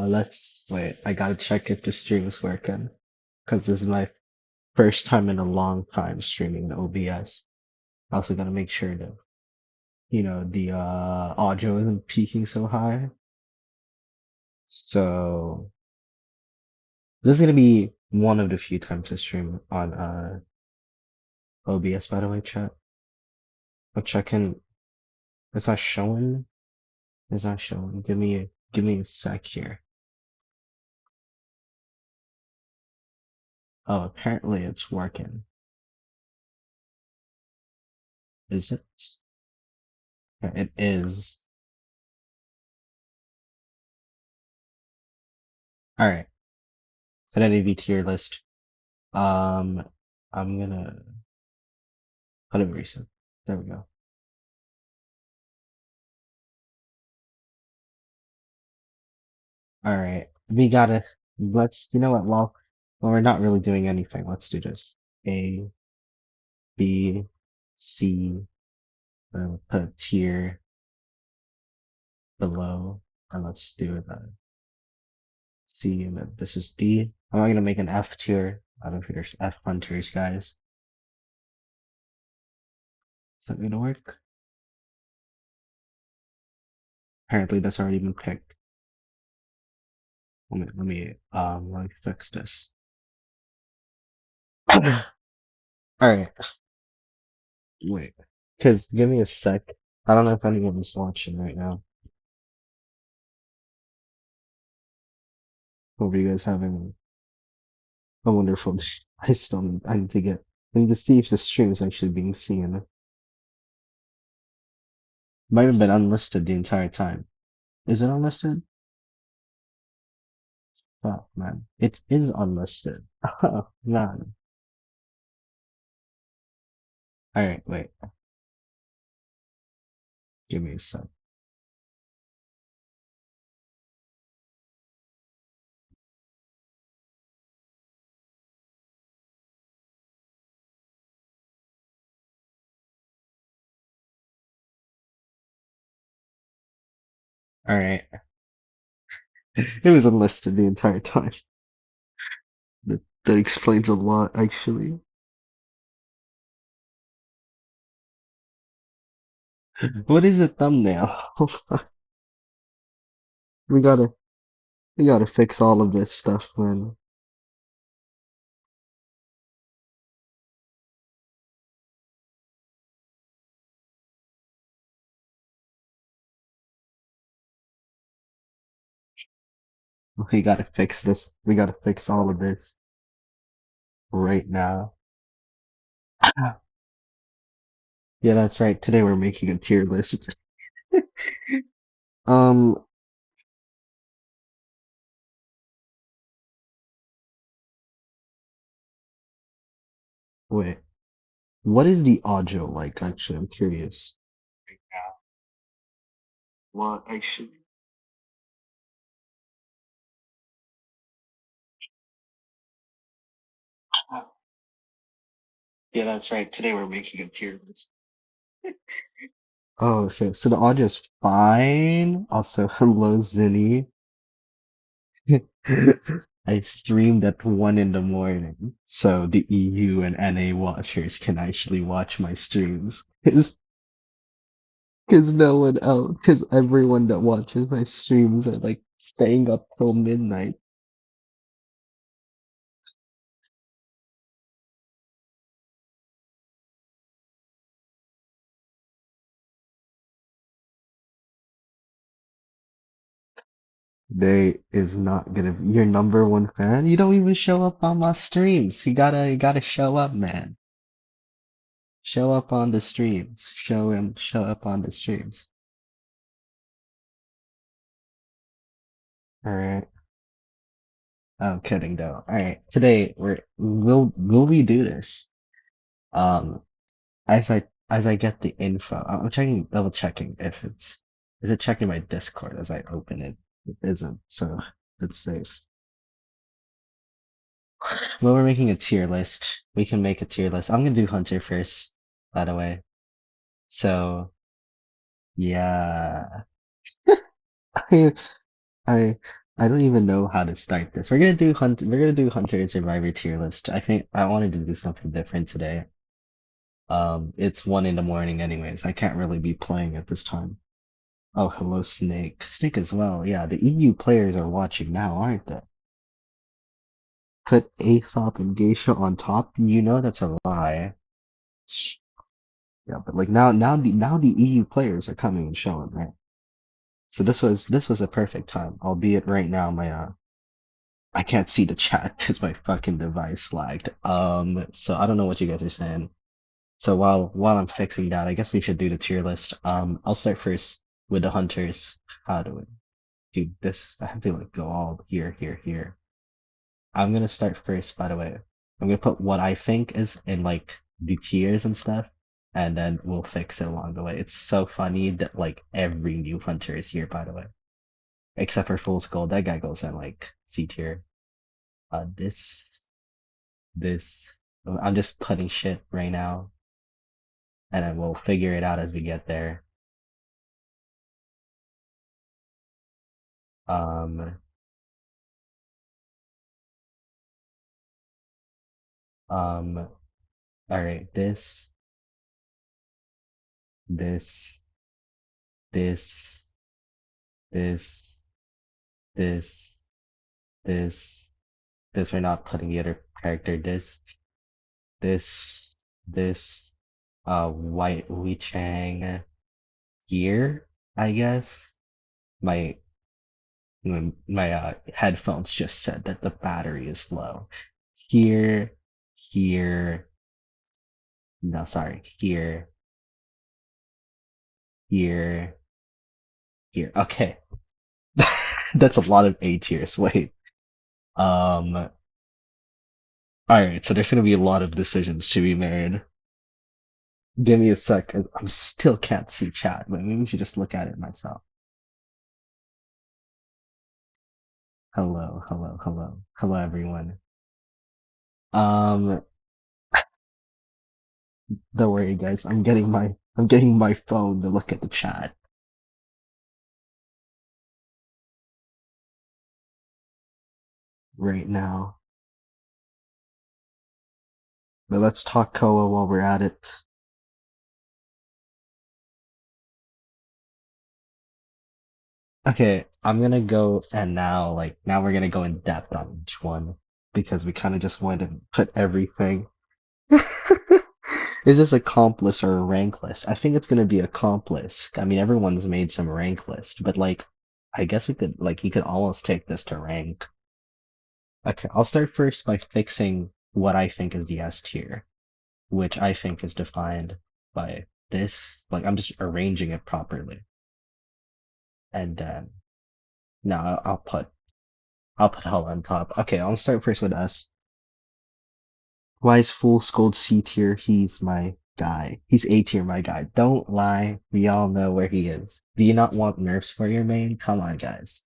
Let's wait. I gotta check if the stream is working, because this is my first time in a long time streaming in OBS. I also gotta make sure that the audio isn't peaking so high. So this is gonna be one of the few times I stream on OBS. By the way, chat. I'm checking. It's not showing. It's not showing. Give me a sec here. Oh, apparently it's working. Is it? Yeah, it is. All right. Fidelity tier list. Um, I'm gonna put it recent. There we go. All right. We gotta. Let's. You know what? Well, we're not really doing anything. Let's do this. A, B, C. Put a tier below, and let's do it. C, and then this is D. I'm not gonna make an F tier. I don't think there's F hunters, guys. Is that gonna work? Apparently, that's already been picked. Let me fix this. All right. Wait. Cause give me a sec. I don't know if anyone's watching right now. Hope you guys having a wonderful day. I need to I need to see if the stream is actually being seen. Might have been unlisted the entire time. Is it unlisted? Fuck, man. It is unlisted. Oh, man. Alright, wait. Give me a sec. Alright. It was unlisted the entire time. That explains a lot, actually. What is a thumbnail? We gotta, we gotta fix all of this stuff, man. We gotta fix this. We gotta fix all of this right now. Yeah, that's right. Today we're making a tier list. Um, wait. What is the audio like, actually? I'm curious. Right now. What, actually? Yeah, that's right. Today we're making a tier list. Oh, okay. So the audio's fine. Also, hello, Zinni. I streamed at 1 in the morning, so the EU and NA watchers can actually watch my streams. Cause no one else, cause everyone that watches my streams are like staying up till midnight. They is not gonna your number one fan. You don't even show up on my streams. You gotta show up, man. Show up on the streams. Show up on the streams. All right. I'm kidding though. All right. Today will we do this? Um, as I get the info, I'm checking double checking if is it checking my Discord as I open it? It isn't, so it's safe. Well, we're making a tier list. We can make a tier list. I'm gonna do Hunter first, by the way. So yeah. I I I don't even know how to start this. We're gonna do Hunter and Survivor tier list. I think I wanted to do something different today. It's 1 in the morning anyways. I can't really be playing at this time. Oh, hello, Snake. Snake as well. Yeah, the EU players are watching now, aren't they? Put Aesop and Geisha on top? You know that's a lie. Yeah, but like now the EU players are coming and showing, right? So this was a perfect time. Albeit right now my I can't see the chat because my fucking device lagged. So I don't know what you guys are saying. So while I'm fixing that, I guess we should do the tier list. I'll start first with the hunters. How do it? Dude, this I have to like go all here, here, here. I'm gonna start first, by the way. I'm gonna put what I think is in like the tiers and stuff, and then we'll fix it along the way. It's so funny that like every new hunter is here, by the way. Except for Fool's Gold, that guy goes in like C tier. This, this, I'm just putting shit right now, and then we'll figure it out as we get there. Um, all right, this, this, this, this, this, this. We're not putting the other character. This, this, White Wei Chang here, I guess. My my headphones just said that the battery is low. Here, here, no, sorry, here, here, here. Okay, that's a lot of A tiers. Wait, all right. So there's gonna be a lot of decisions to be made. Give me a sec. I still can't see chat, but maybe we should just look at it myself. Hello, hello, hello, hello, everyone. Um, don't worry, guys. I'm getting my phone to look at the chat right now. But let's talk Koa while we're at it. Okay, I'm gonna go and now we're gonna go in depth on each one because we kind of just wanted to put everything. Is this a comp list or a rank list? I think it's gonna be a comp list. I mean, everyone's made some rank list, but like, I guess we could like you could almost take this to rank. Okay, I'll start first by fixing what I think is the S tier, which I think is defined by this. Like, I'm just arranging it properly, and then now I'll put Hull on top. Okay, I'll start first with us. Why is Fool's Gold C tier? He's my guy. He's A tier, my guy. Don't lie. We all know where he is. Do you not want nerfs for your main? Come on, guys.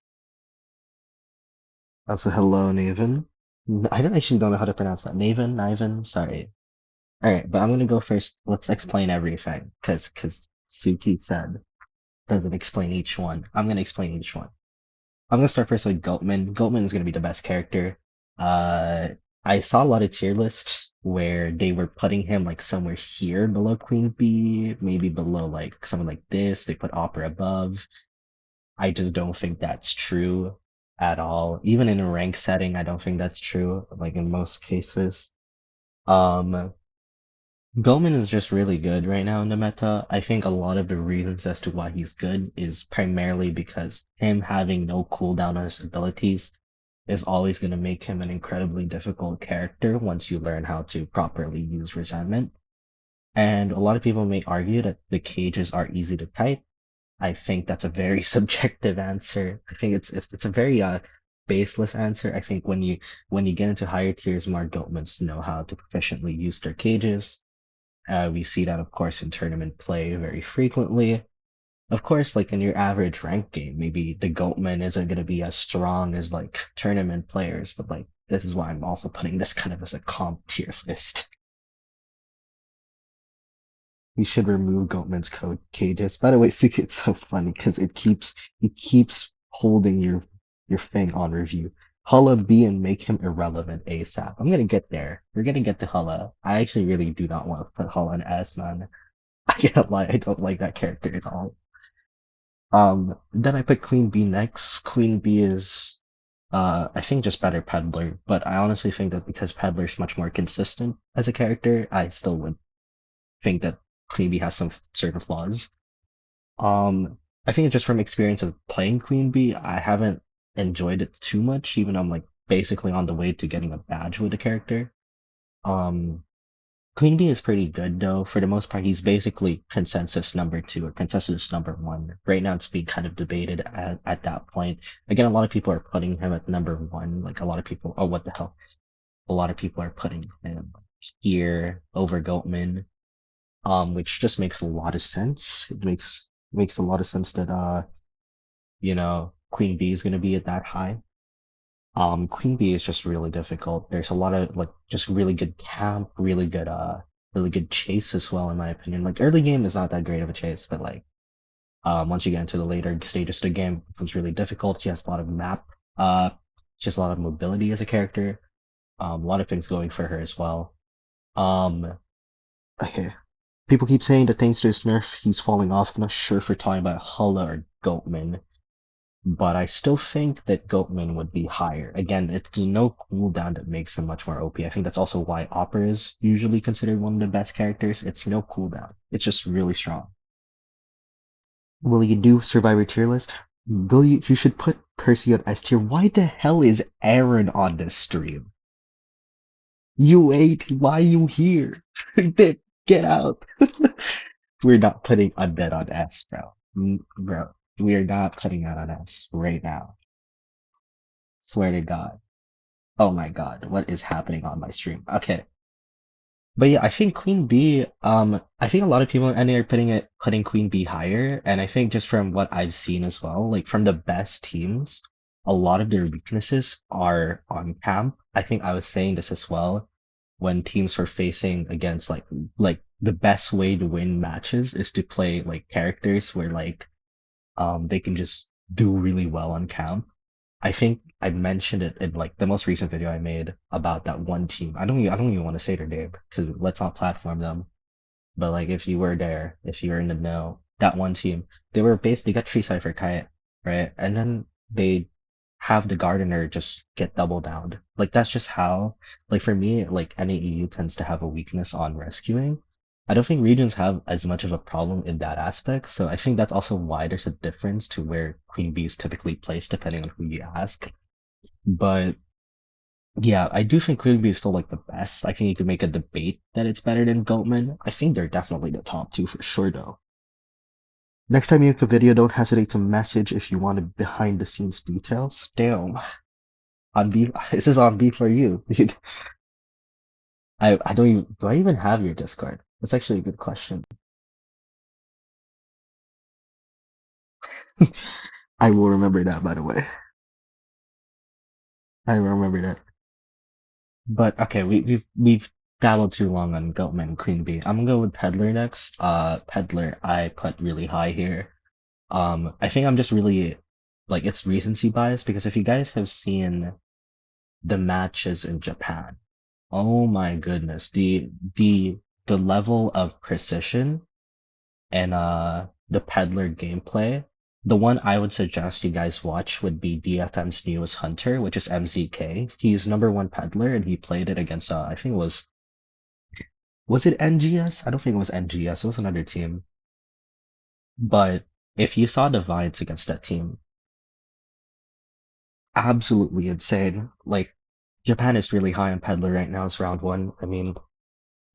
Also, hello, Naven. I don't actually don't know how to pronounce that. Naven? Sorry. Alright, but I'm gonna go first. Let's explain everything. Cause Suki said doesn't explain each one. I'm gonna explain each one. I'm gonna start first with Goatman. Goatman is gonna be the best character. Uh, I saw a lot of tier lists where they were putting him like somewhere here below Queen Bee, maybe below like someone like this. They put Opera above. I just don't think that's true at all. Even in a rank setting, I don't think that's true. Like in most cases. Um, Goatman is just really good right now in the meta. I think a lot of the reasons as to why he's good is primarily because him having no cooldown on his abilities is always going to make him an incredibly difficult character once you learn how to properly use resentment. And a lot of people may argue that the cages are easy to kite. I think that's a very subjective answer. I think it's a very baseless answer. I think when you get into higher tiers, more Goatmans know how to proficiently use their cages. We see that, of course, in tournament play very frequently. Of course, like in your average rank game, maybe the Goatman isn't going to be as strong as like tournament players, but like this is why I'm also putting this kind of as a comp tier list. We should remove Goatman's code cages. By the way, Suki, it's so funny because it keeps holding your thing on review. Hulla B and make him irrelevant ASAP. I'm gonna get there. We're gonna get to Hulla. I actually really do not want to put Hulla in S, man. I can't lie, I don't like that character at all. Then I put Queen Bee next. Queen Bee is, I think just better Peddler, but I honestly think that because Peddler's much more consistent as a character, I still would think that Queen Bee has some certain flaws. I think just from experience of playing Queen Bee, I haven't enjoyed it too much, even though I'm like basically on the way to getting a badge with the character. Um, Queen Bee is pretty good though. For the most part, he's basically consensus number two or consensus number one. Right now, it's being kind of debated at that point. Again, a lot of people are putting him at number one. Like a lot of people, oh, what the hell? A lot of people are putting him here over Goatman, which just makes a lot of sense. It makes a lot of sense that Queen Bee is gonna be at that high. Queen Bee is just really difficult. There's a lot of like just really good camp, really good chase as well, in my opinion. Like early game is not that great of a chase, but like once you get into the later stages of the game, it becomes really difficult. She has a lot of uh she has a lot of mobility as a character. A lot of things going for her as well. Um okay. People keep saying that thanks to his nerf, he's falling off. I'm not sure if we're talking about Hulla or Goatman. But I still think that Goatman would be higher. Again, it's no cooldown that makes him much more OP. I think that's also why Opera is usually considered one of the best characters. It's no cooldown. It's just really strong. Will you do Survivor tier list? Will you should put Percy on S tier. Why the hell is Aaron on this stream? You ate, why you here? Get out. We're not putting Undead on S, bro. Bro, we are not putting that on S right now. Swear to God. Oh my God, what is happening on my stream? Okay. But yeah, I think Queen Bee, I think a lot of people ended up putting Queen Bee higher, and I think just from what I've seen as well, like from the best teams, a lot of their weaknesses are on camp. I think I was saying this as well when teams were facing against like the best way to win matches is to play like characters where like they can just do really well on camp. I think I mentioned it in like the most recent video I made about that one team. I don't even want to say their name because let's not platform them. But like if you were there, if you were in the know, that one team, they were basically got Tree Cipher Kite, right? And then they have the Gardener just get double downed. Like that's just how like for me, like NAEU tends to have a weakness on rescuing. I don't think regions have as much of a problem in that aspect, so I think that's also why there's a difference to where Queen Bee is typically placed depending on who you ask. But yeah, I do think Queen Bee is still like the best. I think you could make a debate that it's better than Goatman. I think they're definitely the top two for sure though. Next time you make a video, don't hesitate to message if you want behind the scenes details. Damn. On B this is on B for you. Dude. I don't even do I even have your Discord? That's actually a good question. I will remember that by the way. I will remember that. But okay, we've dabbled too long on Goatman and Queen Bee. I'm gonna go with Peddler next. Peddler I put really high here. I think I'm just really like it's recency bias because if you guys have seen the matches in Japan, oh my goodness, the level of precision and the Peddler gameplay. The one I would suggest you guys watch would be DFM's newest Hunter, which is MZK. He's number one Peddler and he played it against I think it was it NGS? I don't think it was NGS, it was another team. But if you saw the vibes against that team, absolutely insane. Like Japan is really high on Peddler right now. It's round one. I mean,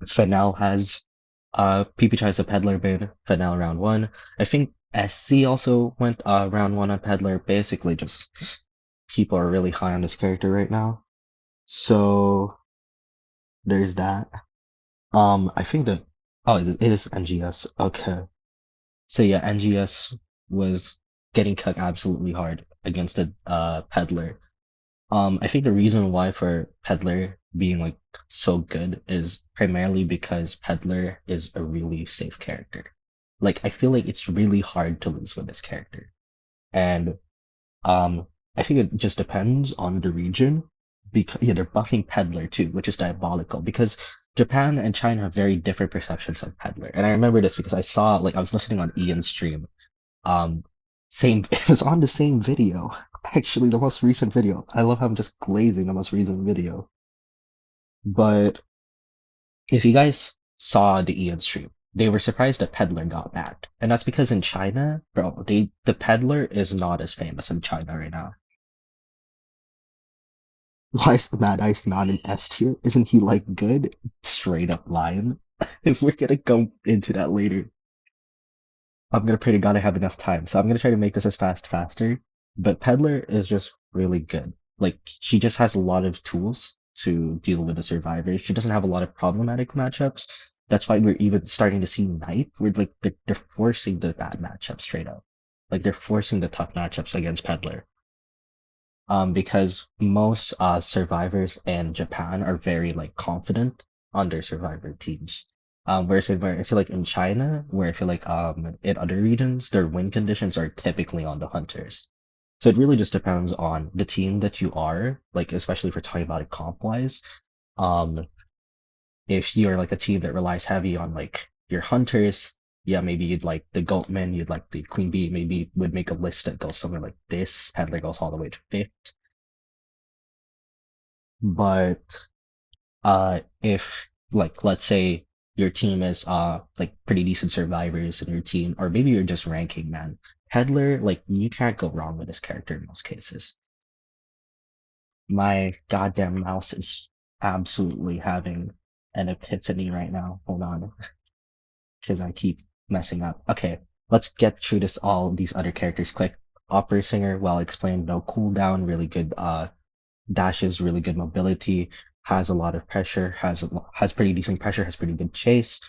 Fennel has PPChai is a Peddler bid. Fennel round one. I think SC also went round one on Peddler. Basically, just people are really high on this character right now. So there's that. I think that it is NGS. Okay. So yeah, NGS was getting cut absolutely hard against the Peddler. I think the reason why for Peddler being like so good is primarily because Peddler is a really safe character. Like I feel like it's really hard to lose with this character. And Um, I think it just depends on the region. Because yeah, they're buffing Peddler too, which is diabolical because Japan and China have very different perceptions of Peddler. And I remember this because I saw like I was listening on Ian's stream. Um, same it was on the same video. Actually, the most recent video. I love how I'm just glazing the most recent video. But if you guys saw the Ian stream, they were surprised that Peddler got banned. And that's because in China, bro, the Peddler is not as famous in China right now. Why is the Mad Ice not in S tier? Isn't he like good? Straight up line. If we're gonna go into that later, I'm gonna pray to God I have enough time. So I'm gonna try to make this as faster. But Peddler is just really good. Like she just has a lot of tools to deal with the survivors. She doesn't have a lot of problematic matchups. That's why we're even starting to see Knight. We're like they're forcing the bad matchups straight up. Like they're forcing the tough matchups against Peddler. Because most survivors in Japan are very like confident on their survivor teams. Where I feel like in China, where I feel like in other regions, their win conditions are typically on the hunters. So it really just depends on the team that you are, like especially if we're talking about it comp wise. Um, if you're like a team that relies heavy on like your hunters, yeah, maybe you'd like the Goatman, you'd like the Queen Bee, maybe would make a list that goes somewhere like this. Peddler goes all the way to fifth. But if like let's say your team is like pretty decent survivors in your team, or maybe you're just ranking man, Peddler, like you can't go wrong with this character in most cases. My goddamn mouse is absolutely having an epiphany right now. Hold on, because I keep messing up. Okay, let's get through this all these other characters quick. Opera Singer, well explained, no cooldown, really good dashes, really good mobility, has a lot of pressure, has pretty decent pressure, has pretty good chase,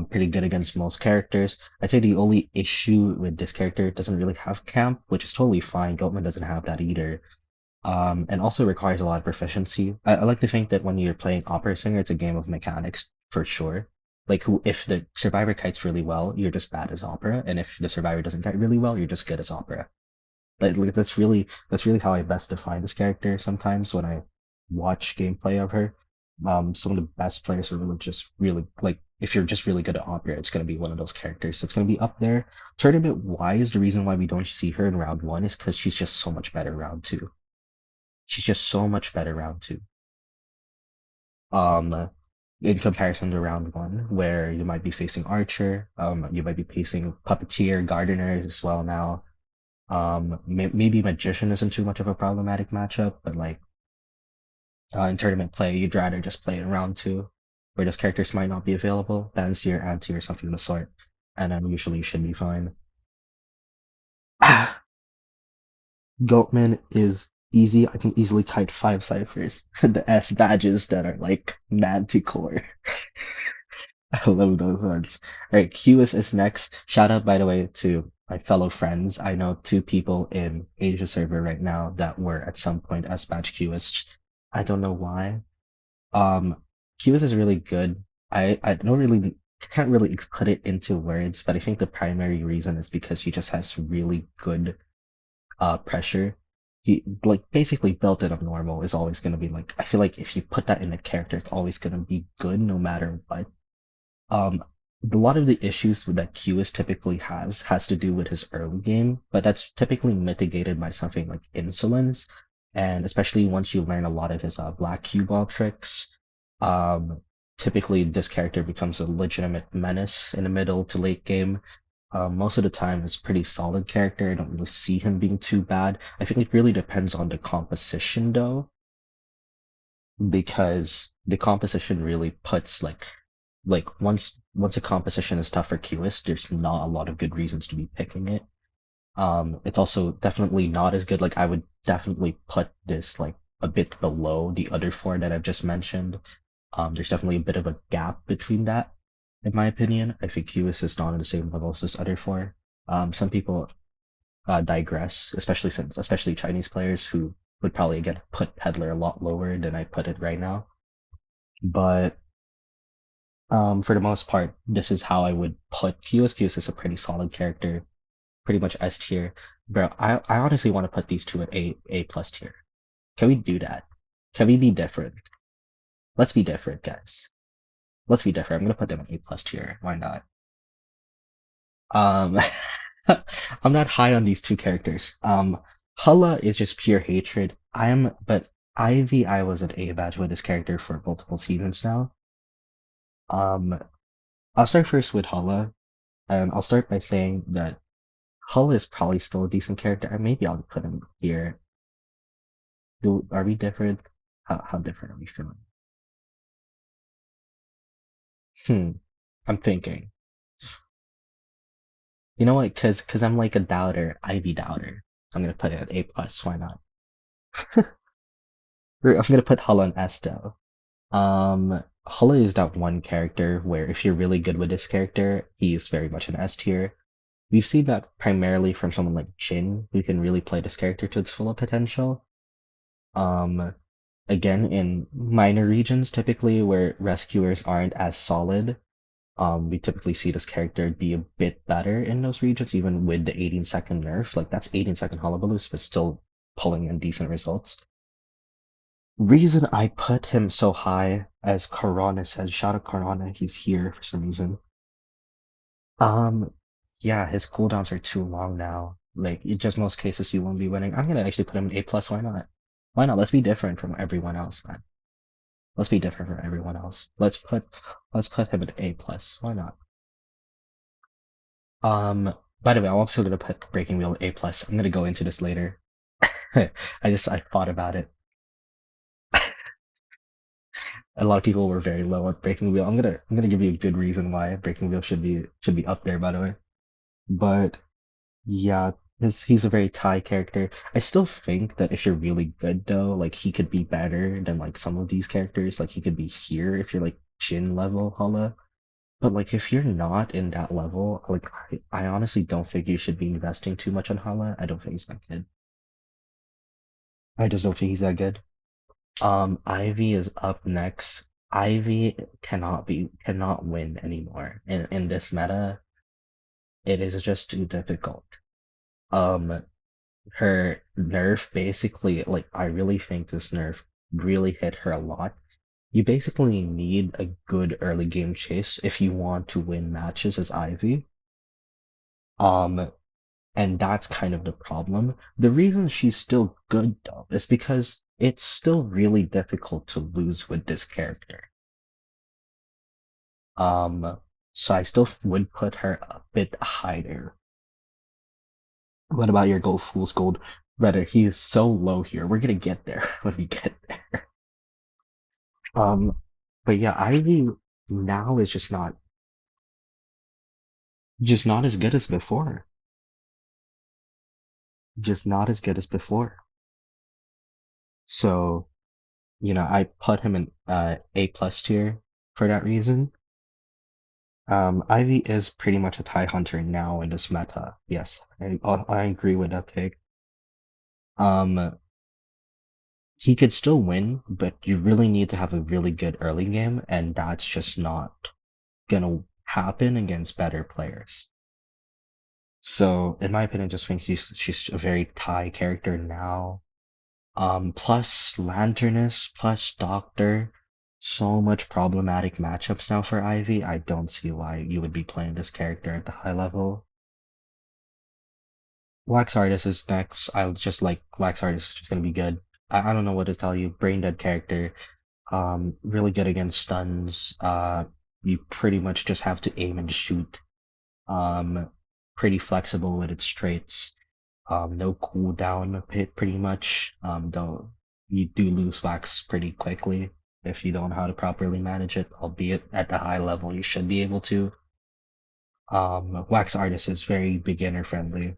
pretty good against most characters. I'd say the only issue with this character doesn't really have camp, which is totally fine. Goatman doesn't have that either. And also requires a lot of proficiency. I like to think that when you're playing Opera Singer, it's a game of mechanics for sure. Like if the survivor kites really well, you're just bad as Opera, and if the survivor doesn't kite really well, you're just good as Opera. Like that's really how I best define this character sometimes when I watch gameplay of her. Some of the best players are really just really like if you're just really good at Opera, it's gonna be one of those characters. It's gonna be up there. Tournament wise, the reason why we don't see her in round one is because she's just so much better round two. She's just so much better round two. Um, in comparison to round one, where you might be facing Archer, you might be facing Puppeteer, Gardener as well now. Maybe Magician isn't too much of a problematic matchup, but like in tournament play, you'd rather just play in round two, where those characters might not be available, Banseer, Anti, or something of the sort, and then usually you should be fine. Goatman is easy. I can easily kite five ciphers. The S badges that are like Manticore. I love those ones. All right, QS is next. Shout out, by the way, to my fellow friends. I know two people in Asia server right now that were at some point S badge QS. I don't know why. Um, QS is really good. I don't really can't really put it into words, but I think the primary reason is because he just has really good pressure. He like basically built it up normal is always gonna be like I feel like if you put that in a character, it's always gonna be good no matter what. Um, a lot of the issues that QS typically has to do with his early game, but that's typically mitigated by something like insolence, and especially once you learn a lot of his black cue ball tricks, um, typically this character becomes a legitimate menace in the middle to late game. Most of the time, it's a pretty solid character. I don't really see him being too bad. I think it really depends on the composition though, because the composition really puts like once a composition is tough for QS, there's not a lot of good reasons to be picking it. It's also definitely not as good. Like I would definitely put this like a bit below the other four that I've just mentioned. There's definitely a bit of a gap between that, in my opinion. I think QS is not on the same level as this other four. Some people digress, especially Chinese players who would probably again put Peddler a lot lower than I put it right now. But for the most part, this is how I would put QS. QS is a pretty solid character. pretty much S tier. Bro, I honestly want to put these two at A plus tier. Can we do that? Can we be different? Let's be different, guys. Let's be different. I'm gonna put them at A plus tier. Why not? Um, I'm not high on these two characters. Hulla is just pure hatred. But Ivy, I was at A badge with this character for multiple seasons now. Um, I'll start first with Hulla, and I'll start by saying that Hulla is probably still a decent character, and maybe I'll put him here. Are we different? How different are we feeling? Hmm, I'm thinking. You know what? Cause I'm like a doubter, Ivy doubter. So I'm gonna put it at A plus. Why not? I'm gonna put Hulla and S though. Hulla is that one character where if you're really good with this character, he's very much an S tier. We've seen that primarily from someone like Jhin, who can really play this character to its full potential. Um, Again, in minor regions, typically where rescuers aren't as solid, we typically see this character be a bit better in those regions, even with the 18-second nerf. Like that's 18-second Hullabaloo's, but still pulling in decent results. Reason I put him so high, as Corona said, shout out Corona, he's here for some reason. Um, yeah, his cooldowns are too long now. Like, in just most cases, he won't be winning. I'm gonna actually put him in A plus. Why not? Why not? Let's be different from everyone else, man. Let's be different from everyone else. Let's put him at A plus. Why not? By the way, I'm also gonna put Breaking Wheel at A plus. I'm gonna go into this later. I thought about it. A lot of people were very low on Breaking Wheel. I'm gonna give you a good reason why Breaking Wheel should be up there, by the way. But yeah, he's a very Thai character. I still think that if you're really good though, like he could be better than like some of these characters. Like he could be here if you're like Jhin level Hala. But like if you're not in that level, like I honestly don't think you should be investing too much on Hala. I don't think he's that good. I just don't think he's that good. Ivy is up next. Ivy cannot win anymore. In this meta, it is just too difficult. Um, her nerf basically, like, I really think this nerf really hit her a lot. You basically need a good early game chase if you want to win matches as Ivy. Um, and that's kind of the problem. The reason she's still good though is because it's still really difficult to lose with this character. Um, so I still would put her a bit higher. What about your Gold Fool's Gold? Rather, he is so low here. We're gonna get there when we get there. Um, but yeah, Ivy now is just not as good as before. Just not as good as before. So, I put him in A plus tier for that reason. Ivy is pretty much a Thai hunter now in this meta. Yes, I agree with that take. Um, he could still win, but you really need to have a really good early game, and that's just not gonna happen against better players. So, in my opinion, I just think she's a very Thai character now. Plus Lanternus, plus Doctor, so much problematic matchups now for Ivy. I don't see why you would be playing this character at the high level. Wax Artist is next. I'll just like Wax Artist is just gonna be good. I don't know what to tell you. Brain dead character. Really good against stuns. You pretty much just have to aim and shoot. Um, Pretty flexible with its traits. No cooldown pretty much. Though you do lose wax pretty quickly if you don't know how to properly manage it, albeit at the high level you should be able to. Wax Artist is very beginner friendly.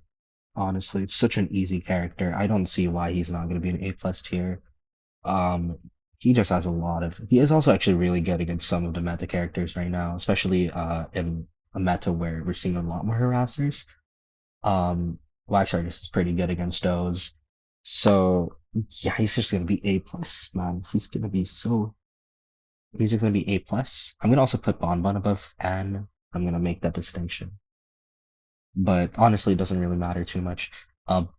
Honestly, it's such an easy character. I don't see why he's not going to be an A plus tier. Um, he just has a lot of. He is also actually really good against some of the meta characters right now, especially in a meta where we're seeing a lot more harassers. Wax Artist is pretty good against those. So yeah, he's just gonna be A plus, man. He's just gonna be A plus. I'm gonna also put Bonbon above Anne. I'm gonna make that distinction. but honestly, it doesn't really matter too much.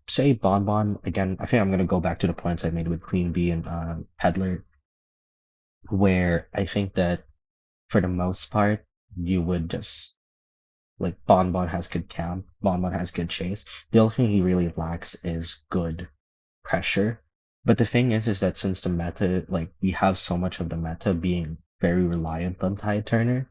Say Bonbon again. I think I'm gonna go back to the points I made with Queen Bee and Peddler, where I think that for the most part, you would just like Bonbon has good camp, Bonbon has good chase. The only thing he really lacks is good pressure. But the thing is that since the meta, like we have so much of the meta being very reliant on Tide Turner,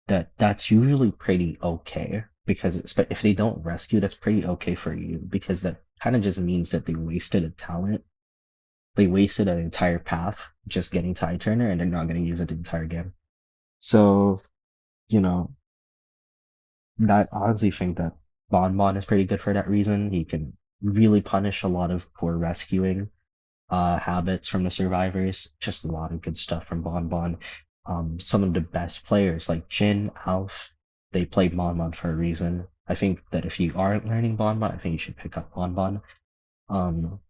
that's usually pretty okay because if they don't rescue, that's pretty okay for you because that kind of just means that they wasted a talent. They wasted an entire path just getting Tide Turner, and they're not going to use it the entire game. So you know, I honestly think that Bonbon is pretty good for that reason. He can really punish a lot of poor rescuing habits from the survivors. Just a lot of good stuff from Bonbon. Some of the best players like Jin, Alf, they play Bonbon for a reason. I think that if you aren't learning Bonbon, I think you should pick up Bonbon. Um,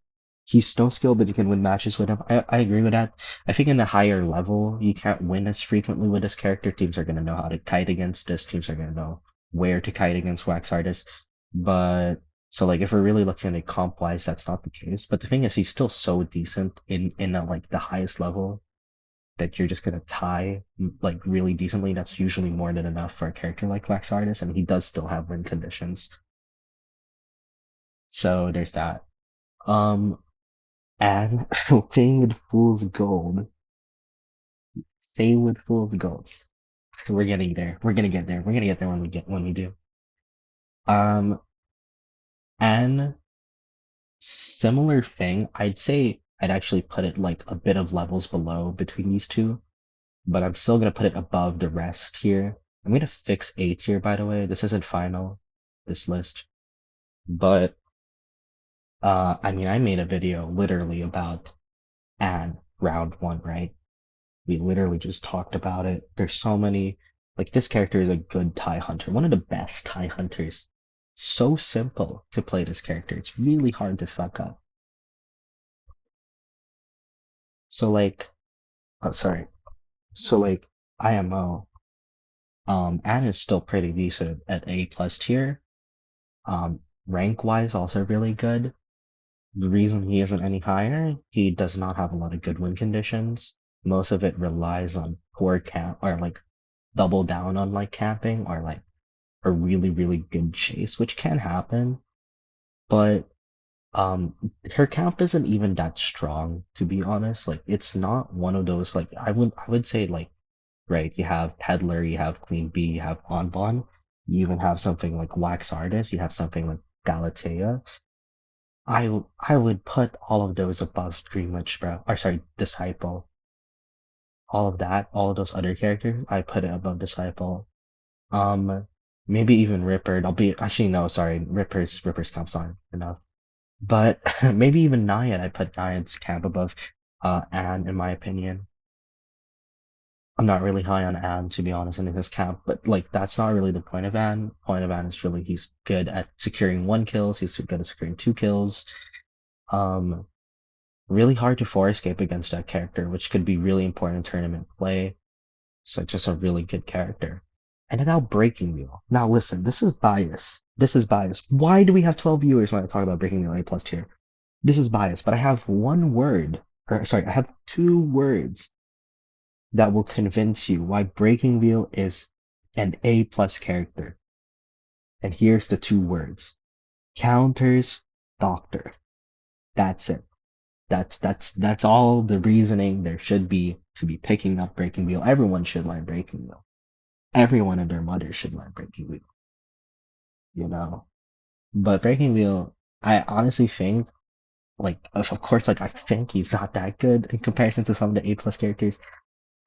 he's no skill, but you can win matches with him. I agree with that. I think in the higher level, you can't win as frequently with this character. Teams are going to know how to kite against this. Teams are going to know where to kite against Wax Artist. But so like if we're really looking at it comp wise, that's not the case. But the thing is, he's still so decent in like the highest level that you're just gonna tie like really decently. That's usually more than enough for a character like Wax Artist, and he does still have win conditions. So there's that. Um, and playing with Fool's Gold. Same with Fool's Golds. We're getting there. We're gonna get there. We're gonna get there when we do. Um, and similar thing. I'd say I'd actually put it like a bit of levels below between these two, but I'm still gonna put it above the rest here. I'm gonna fix A tier, by the way. This isn't final, this list, but I mean, I made a video literally about Anne round one, right? We literally just talked about it. There's so many, like this character is a good tie hunter, one of the best tie hunters. So simple to play this character. It's really hard to fuck up. So like, oh, sorry. So like IMO, Anne is still pretty decent at A plus tier. Rank wise, also really good. The reason he isn't any higher, he does not have a lot of good win conditions. Most of it relies on poor camp or like double down on like camping or like a really, really good chase, which can happen. But um her camp isn't even that strong, to be honest. Like it's not one of those like I would say like right, you have Peddler, you have Queen Bee, you have Bonbon, you even have something like Wax Artist, you have something like Galatea. I would put all of those above Dream Witch, bro. Or sorry, Disciple. All of that, all of those other characters, I put it above Disciple. Um, maybe even Ripper. I'll be actually no, sorry, Ripper's camp's not enough. But maybe even Naiad. I put Naiad's camp above Anne in my opinion. I'm not really high on Anne to be honest in his camp, but like that's not really the point of Anne. Point of Anne is really he's good at securing one kills, he's good at securing two kills. Um, really hard to four escape against that character, which could be really important in tournament play. So just a really good character. And now Breaking Wheel. Now listen, this is bias. This is bias. Why do we have 12 viewers when I talk about Breaking Wheel A plus tier? This is bias, but I have one word, or sorry, I have two words that will convince you why Breaking Wheel is an A plus character. And here's the two words. Counters Doctor. That's it. That's all the reasoning there should be to be picking up Breaking Wheel. Everyone should learn Breaking Wheel. Everyone and their mother should learn Breaking Wheel, you know. But Breaking Wheel, I honestly think, like, of course, like I think he's not that good in comparison to some of the A plus characters.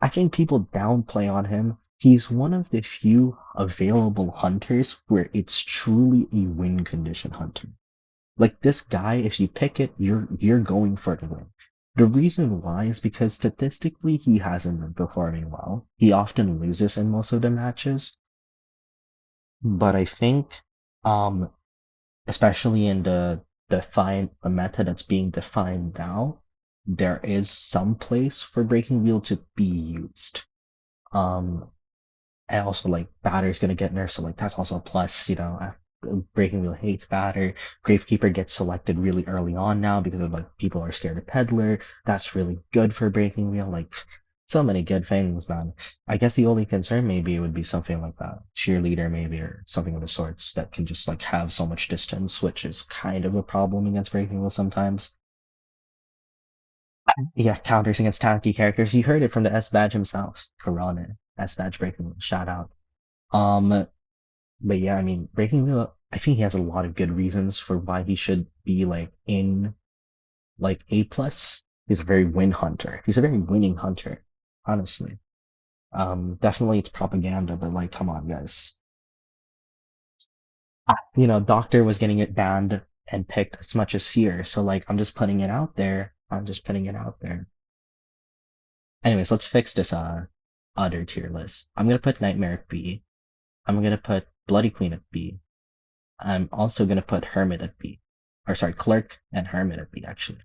I think people downplay on him. He's one of the few available hunters where it's truly a win condition hunter. Like this guy, if you pick it, you're going for the win. The reason why is because statistically he hasn't been performing well. He often loses in most of the matches, but I think, um, especially in the defined the meta that's being defined now, there is some place for Breaking Wheel to be used. Um, and also like batter's gonna get nerfed, so like that's also a plus, you know. Breaking Wheel hates batter. Gravekeeper gets selected really early on now because of like people are scared of Peddler. That's really good for Breaking Wheel. Like so many good things, man. I guess the only concern maybe would be something like that. Cheerleader maybe or something of the sorts that can just like have so much distance, which is kind of a problem against Breaking Wheel sometimes. Yeah, counters against tanky characters. You heard it from the S Badge himself, Karana. S Badge Breaking Wheel, shout out. Um, but yeah, I mean, Breaking Wheel, I think he has a lot of good reasons for why he should be like in like A plus. He's a very win hunter. He's a very winning hunter, honestly. Definitely it's propaganda, but like, come on, guys. Doctor was getting it banned and picked as much as Seer, so like, I'm just putting it out there. I'm just putting it out there. Anyways, let's fix this other tier list. I'm gonna put Nightmare at B. I'm gonna put Bloody Queen at B. I'm also gonna put Hermit at B. Or sorry, Clerk and Hermit at B actually.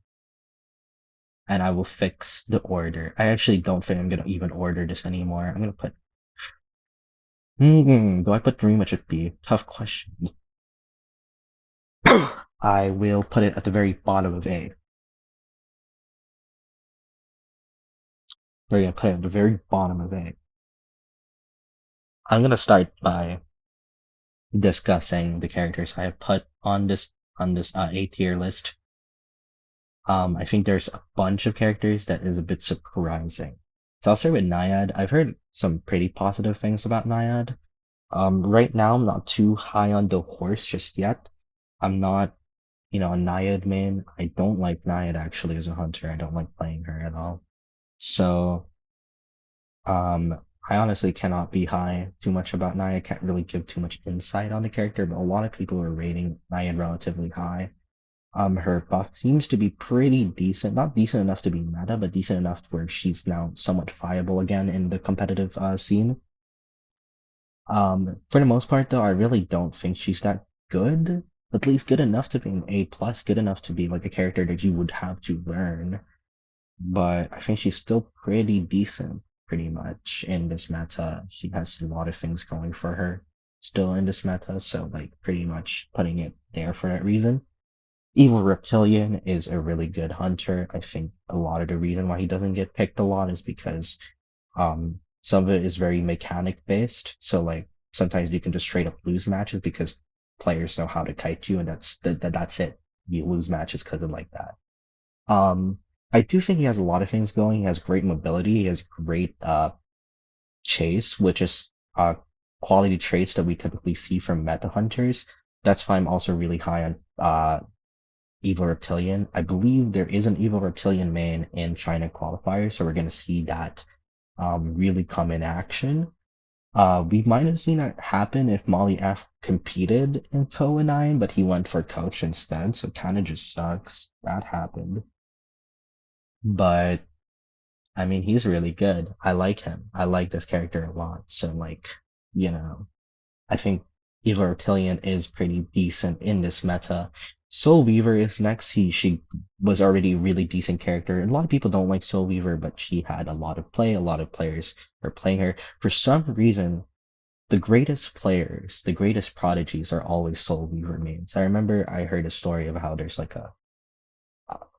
And I will fix the order. I actually don't think I'm gonna even order this anymore. I'm gonna put do I put Dream at B? Tough question. I will put it at the very bottom of A. We're gonna put it at the very bottom of A. I'm gonna start by discussing the characters I have put on this A tier list. I think there's a bunch of characters that is a bit surprising. So I'll start with Naiad. I've heard some pretty positive things about Naiad. Right now I'm not too high on the horse just yet. I'm not, a Naiad main. I don't like Naiad actually as a hunter. I don't like playing her at all. So, I honestly cannot be high too much about Naiad. Can't really give too much insight on the character, but a lot of people are rating Naiad relatively high. Her buff seems to be pretty decent. Not decent enough to be meta, but decent enough where she's now somewhat viable again in the competitive scene. For the most part, though, I really don't think she's that good. At least good enough to be an A plus, good enough to be like a character that you would have to learn. But I think she's still pretty decent, pretty much in this meta. She has a lot of things going for her still in this meta, so like pretty much putting it there for that reason. Evil Reptilian is a really good hunter. I think a lot of the reason why he doesn't get picked a lot is because some of it is very mechanic based. So like sometimes you can just straight up lose matches because players know how to kite you, and that's it. You lose matches because of like that. Um, I do think he has a lot of things going. He has great mobility. He has great chase, which is quality traits that we typically see from meta hunters. That's why I'm also really high on Evil Reptilian. I believe there is an Evil Reptilian main in China qualifier, so we're going to see that really come in action. We might have seen that happen if Molly F competed in Koa 9, but he went for coach instead, so kind of just sucks. That happened. But I mean, he's really good. I like him. I like this character a lot. So like, you know, I think Eva Reptilian is pretty decent in this meta. Soul Weaver is next. She was already a really decent character. A lot of people don't like Soul Weaver, but she had a lot of play. A lot of players are playing her. For some reason, the greatest players, the greatest prodigies are always Soul Weaver mains. I remember I heard a story of how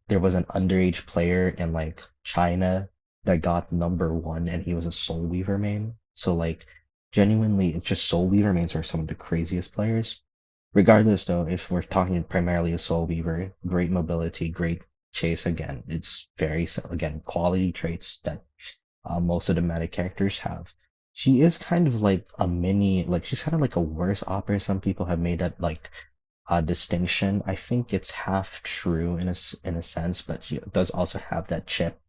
there was an underage player in like China that got number one and he was a Soul Weaver main. So like genuinely it's just Soul Weaver mains are some of the craziest players. Regardless though, if we're talking primarily a Soul Weaver, great mobility, great chase again, it's very again quality traits that most of the meta characters have. She is kind of like a mini, like she's kind of like a worse opera. Some people have made that like distinction. I think it's half true in a sense, but she does also have that chip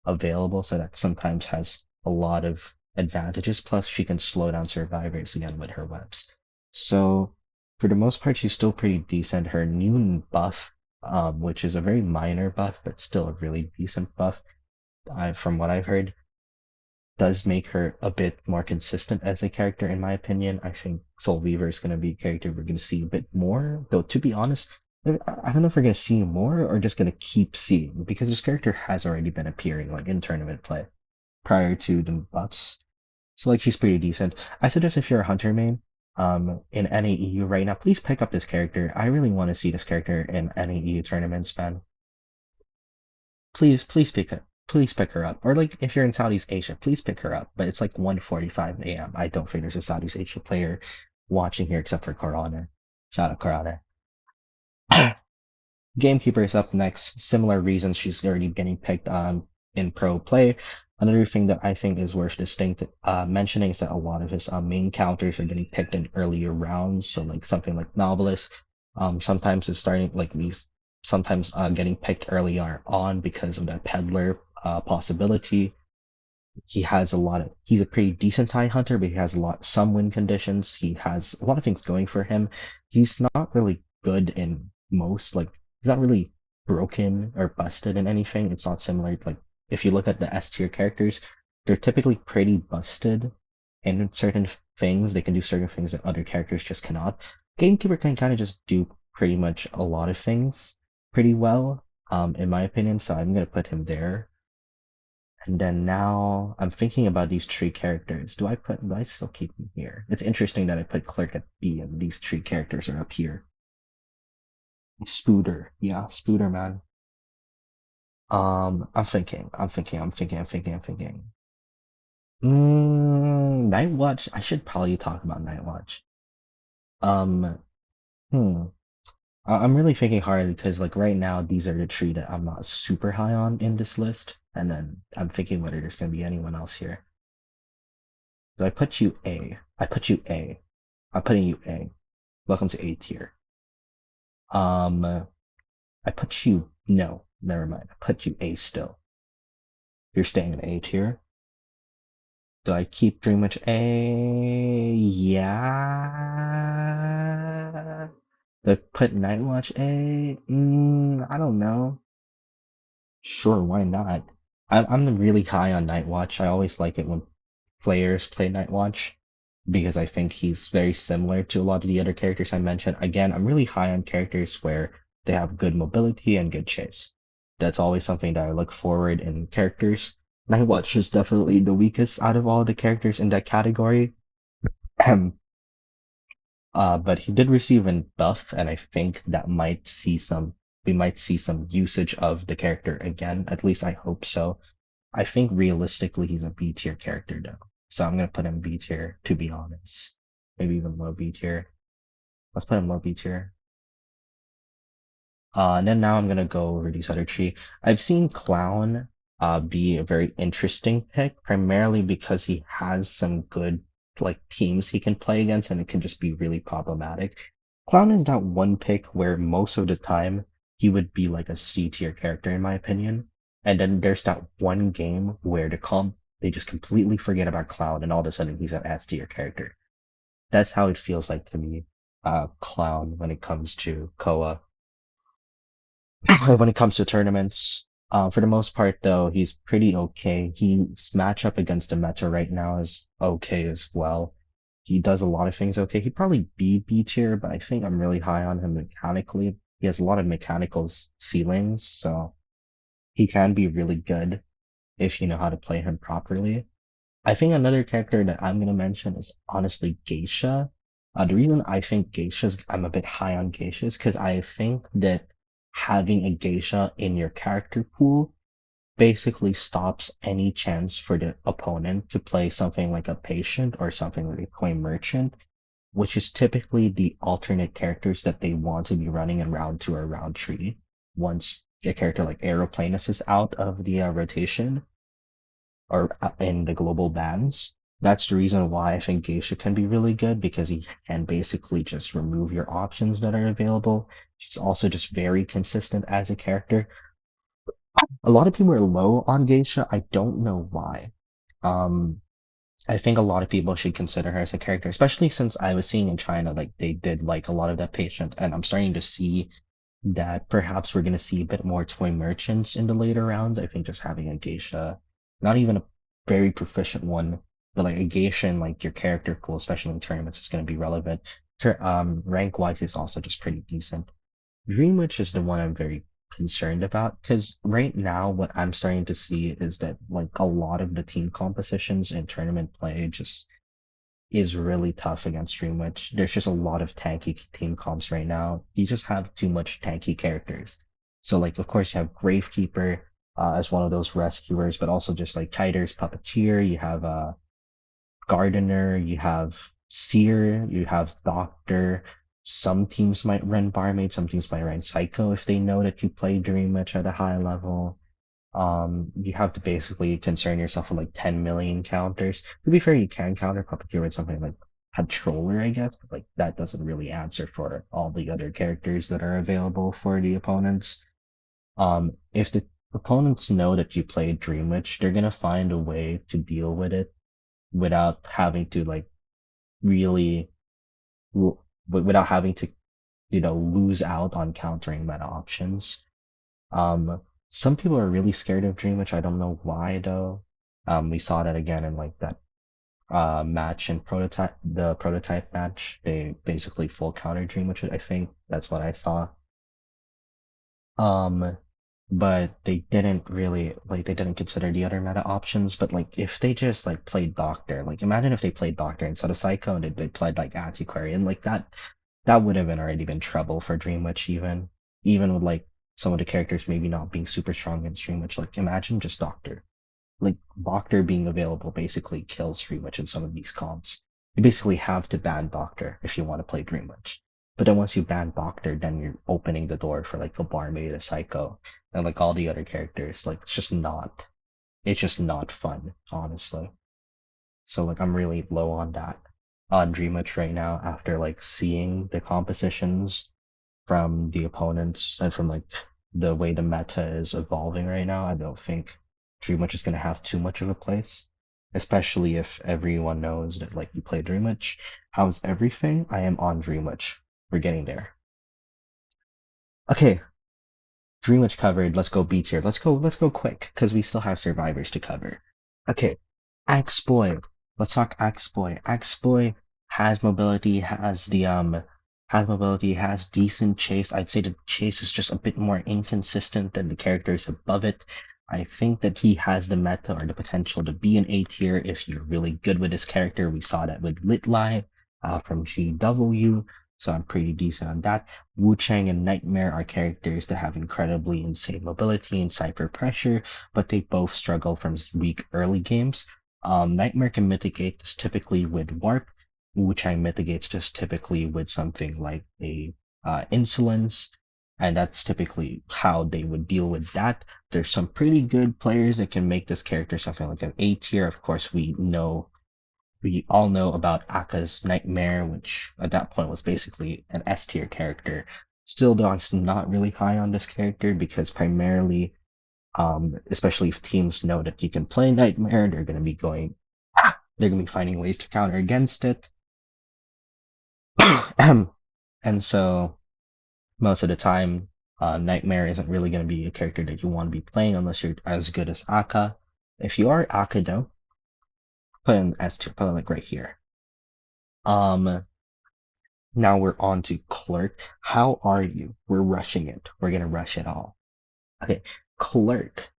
available, so that sometimes has a lot of advantages. Plus, she can slow down survivors again with her webs. So, for the most part, she's still pretty decent. Her new buff, which is a very minor buff, but still a really decent buff, from what I've heard, does make her a bit more consistent as a character, in my opinion. I think Soul Weaver is going to be a character we're going to see a bit more. Though, to be honest, I don't know if we're going to see more or just going to keep seeing, because this character has already been appearing like in tournament play prior to the buffs. So like she's pretty decent. I suggest if you're a hunter main, in any EU right now, please pick up this character. I really want to see this character in any EU tournaments, man. Please pick her up. Or like if you're in Southeast Asia, please pick her up. But it's like 1:45 a.m. I don't think there's a Southeast Asia player watching here except for Corona. Shout out Corona. Gamekeeper is up next. Similar reasons she's already getting picked on in pro play. Another thing that I think is worth distinct mentioning is that a lot of his main counters are getting picked in earlier rounds. So like something like Novelist, sometimes it's starting like these, sometimes getting picked earlier on because of that peddler possibility. He's a pretty decent tie hunter, but he has some win conditions. He has a lot of things going for him. He's not really good in most, like, he's not really broken or busted in anything. It's not similar, like, if you look at the S tier characters, they're typically pretty busted in certain things. They can do certain things that other characters just cannot. Gamekeeper can kind of just do pretty much a lot of things pretty well, in my opinion, so I'm gonna put him there. And then now I'm thinking about these three characters. Do I still keep them here? It's interesting that I put Clerk at B and these three characters are up here. Spooder. Yeah, Spooder, man. I'm thinking. Night Watch. I should probably talk about Night Watch. Um, hmm. I'm really thinking hard because like right now these are the three that I'm not super high on in this list, and then I'm thinking whether there's gonna be anyone else here. So I put you A. I put you A. I'm putting you A. Welcome to A tier. I put you no, never mind. I put you A still. You're staying in A tier. Do I keep pretty much A? Yeah. Do I put Nightwatch A? I don't know. Sure, why not? I'm really high on Nightwatch. I always like it when players play Nightwatch because I think he's very similar to a lot of the other characters I mentioned. Again, I'm really high on characters where they have good mobility and good chase. That's always something that I look forward in characters. Nightwatch is definitely the weakest out of all the characters in that category. But he did receive a buff, and I think that we might see some usage of the character again. At least I hope so. I think realistically he's a B tier character though. So I'm gonna put him B tier to be honest. Maybe even low B tier. Let's put him low B tier. And then now I'm gonna go over these other three. I've seen Clown be a very interesting pick, primarily because he has some good like teams he can play against, and it can just be really problematic. Clown is that one pick where most of the time he would be like a C tier character in my opinion. And then there's that one game where they just completely forget about Clown and all of a sudden he's an S tier character. That's how it feels like to me, Clown when it comes to Koa. When it comes to tournaments. For the most part, though, he's pretty okay. His matchup against the meta right now is okay as well. He does a lot of things okay. He'd probably be B tier, but I think I'm really high on him mechanically. He has a lot of mechanical ceilings, so he can be really good if you know how to play him properly. I think another character that I'm gonna mention is honestly Geisha. The reason I think I'm a bit high on Geishas, because I think that having a Geisha in your character pool basically stops any chance for the opponent to play something like a patient or something like a coin merchant, which is typically the alternate characters that they want to be running in round two or round three once a character like Aeroplanus is out of the rotation or in the global bans. That's the reason why I think Geisha can be really good because he can basically just remove your options that are available. She's also just very consistent as a character. A lot of people are low on Geisha. I don't know why. Um, I think a lot of people should consider her as a character, especially since I was seeing in China, like they did like a lot of that patient, and I'm starting to see that perhaps we're going to see a bit more toy merchants in the later rounds. I think just having a geisha, not even a very proficient one, but like a geisha in like your character pool, especially in tournaments, is going to be relevant. Rank wise, is also just pretty decent. Greenwich is the one I'm very concerned about because right now what I'm starting to see is that like a lot of the team compositions in tournament play just is really tough against Dream Witch. There's just a lot of tanky team comps right now. You just have too much tanky characters. So like, of course, you have Gravekeeper as one of those rescuers, but also just like Tiger's Puppeteer. You have Gardener. You have Seer. You have Doctor. Some teams might run Barmaid. Some teams might run Psycho if they know that you play Dream Witch at a high level. You have to basically concern yourself with like 10 million counters. To be fair, you can counter Puppeteer with something like Controller, I guess, but like that doesn't really answer for all the other characters that are available for the opponents. If the opponents know that you play Dream Witch, they're gonna find a way to deal with it without having to like really, without having to, lose out on countering meta options. Some people are really scared of Dream Witch. I don't know why though. We saw that again in like that match and the prototype match. They basically full counter Dream Witch. I think that's what I saw. Um, but they didn't really like they didn't consider the other meta options. But like if they just like played Doctor, like imagine if they played Doctor instead of Psycho and they played like Antiquarian, like that would have been already been trouble for Dream Witch even with like some of the characters maybe not being super strong in Dream Witch. Like imagine just Doctor. Like Doctor being available basically kills Dream Witch in some of these comps. You basically have to ban Doctor if you want to play Dream Witch. But then once you ban Doctor, then you're opening the door for like the Barmaid, the Psycho, and like all the other characters. Like it's just not fun, honestly. So like I'm really low on that on Dream Witch right now after like seeing the compositions from the opponents and from like the way the meta is evolving right now. I don't think Dream Witch is gonna have too much of a place, especially if everyone knows that like you play Dream Witch. How's everything? I am on Dream Witch. We're getting there. Okay, Dream Witch covered. Let's go B tier. Let's go quick because we still have survivors to cover. Okay, Axe Boy. Let's talk Axe Boy. Axe Boy has mobility, has decent chase. I'd say the chase is just a bit more inconsistent than the characters above it. I think that he has the meta or the potential to be an A tier if you're really good with his character. We saw that with Litlai from GW, so I'm pretty decent on that. Wu Chang and Nightmare are characters that have incredibly insane mobility and Cypher pressure, but they both struggle from weak early games. Nightmare can mitigate this typically with Warp. Wu Chang mitigates this typically with something like a Insolence, and that's typically how they would deal with that. There's some pretty good players that can make this character something like an A tier. Of course, we all know about Aka's Nightmare, which at that point was basically an S tier character. Still, though, I'm not really high on this character because primarily, especially if teams know that you can play Nightmare, they're gonna be finding ways to counter against it. And so most of the time, Nightmare isn't really gonna be a character that you want to be playing unless you're as good as Akka. If you are Akka though, put in S tier, put it like right here. Um, Now we're on to Clerk. How are you? We're rushing it. We're gonna rush it all. Okay, Clerk.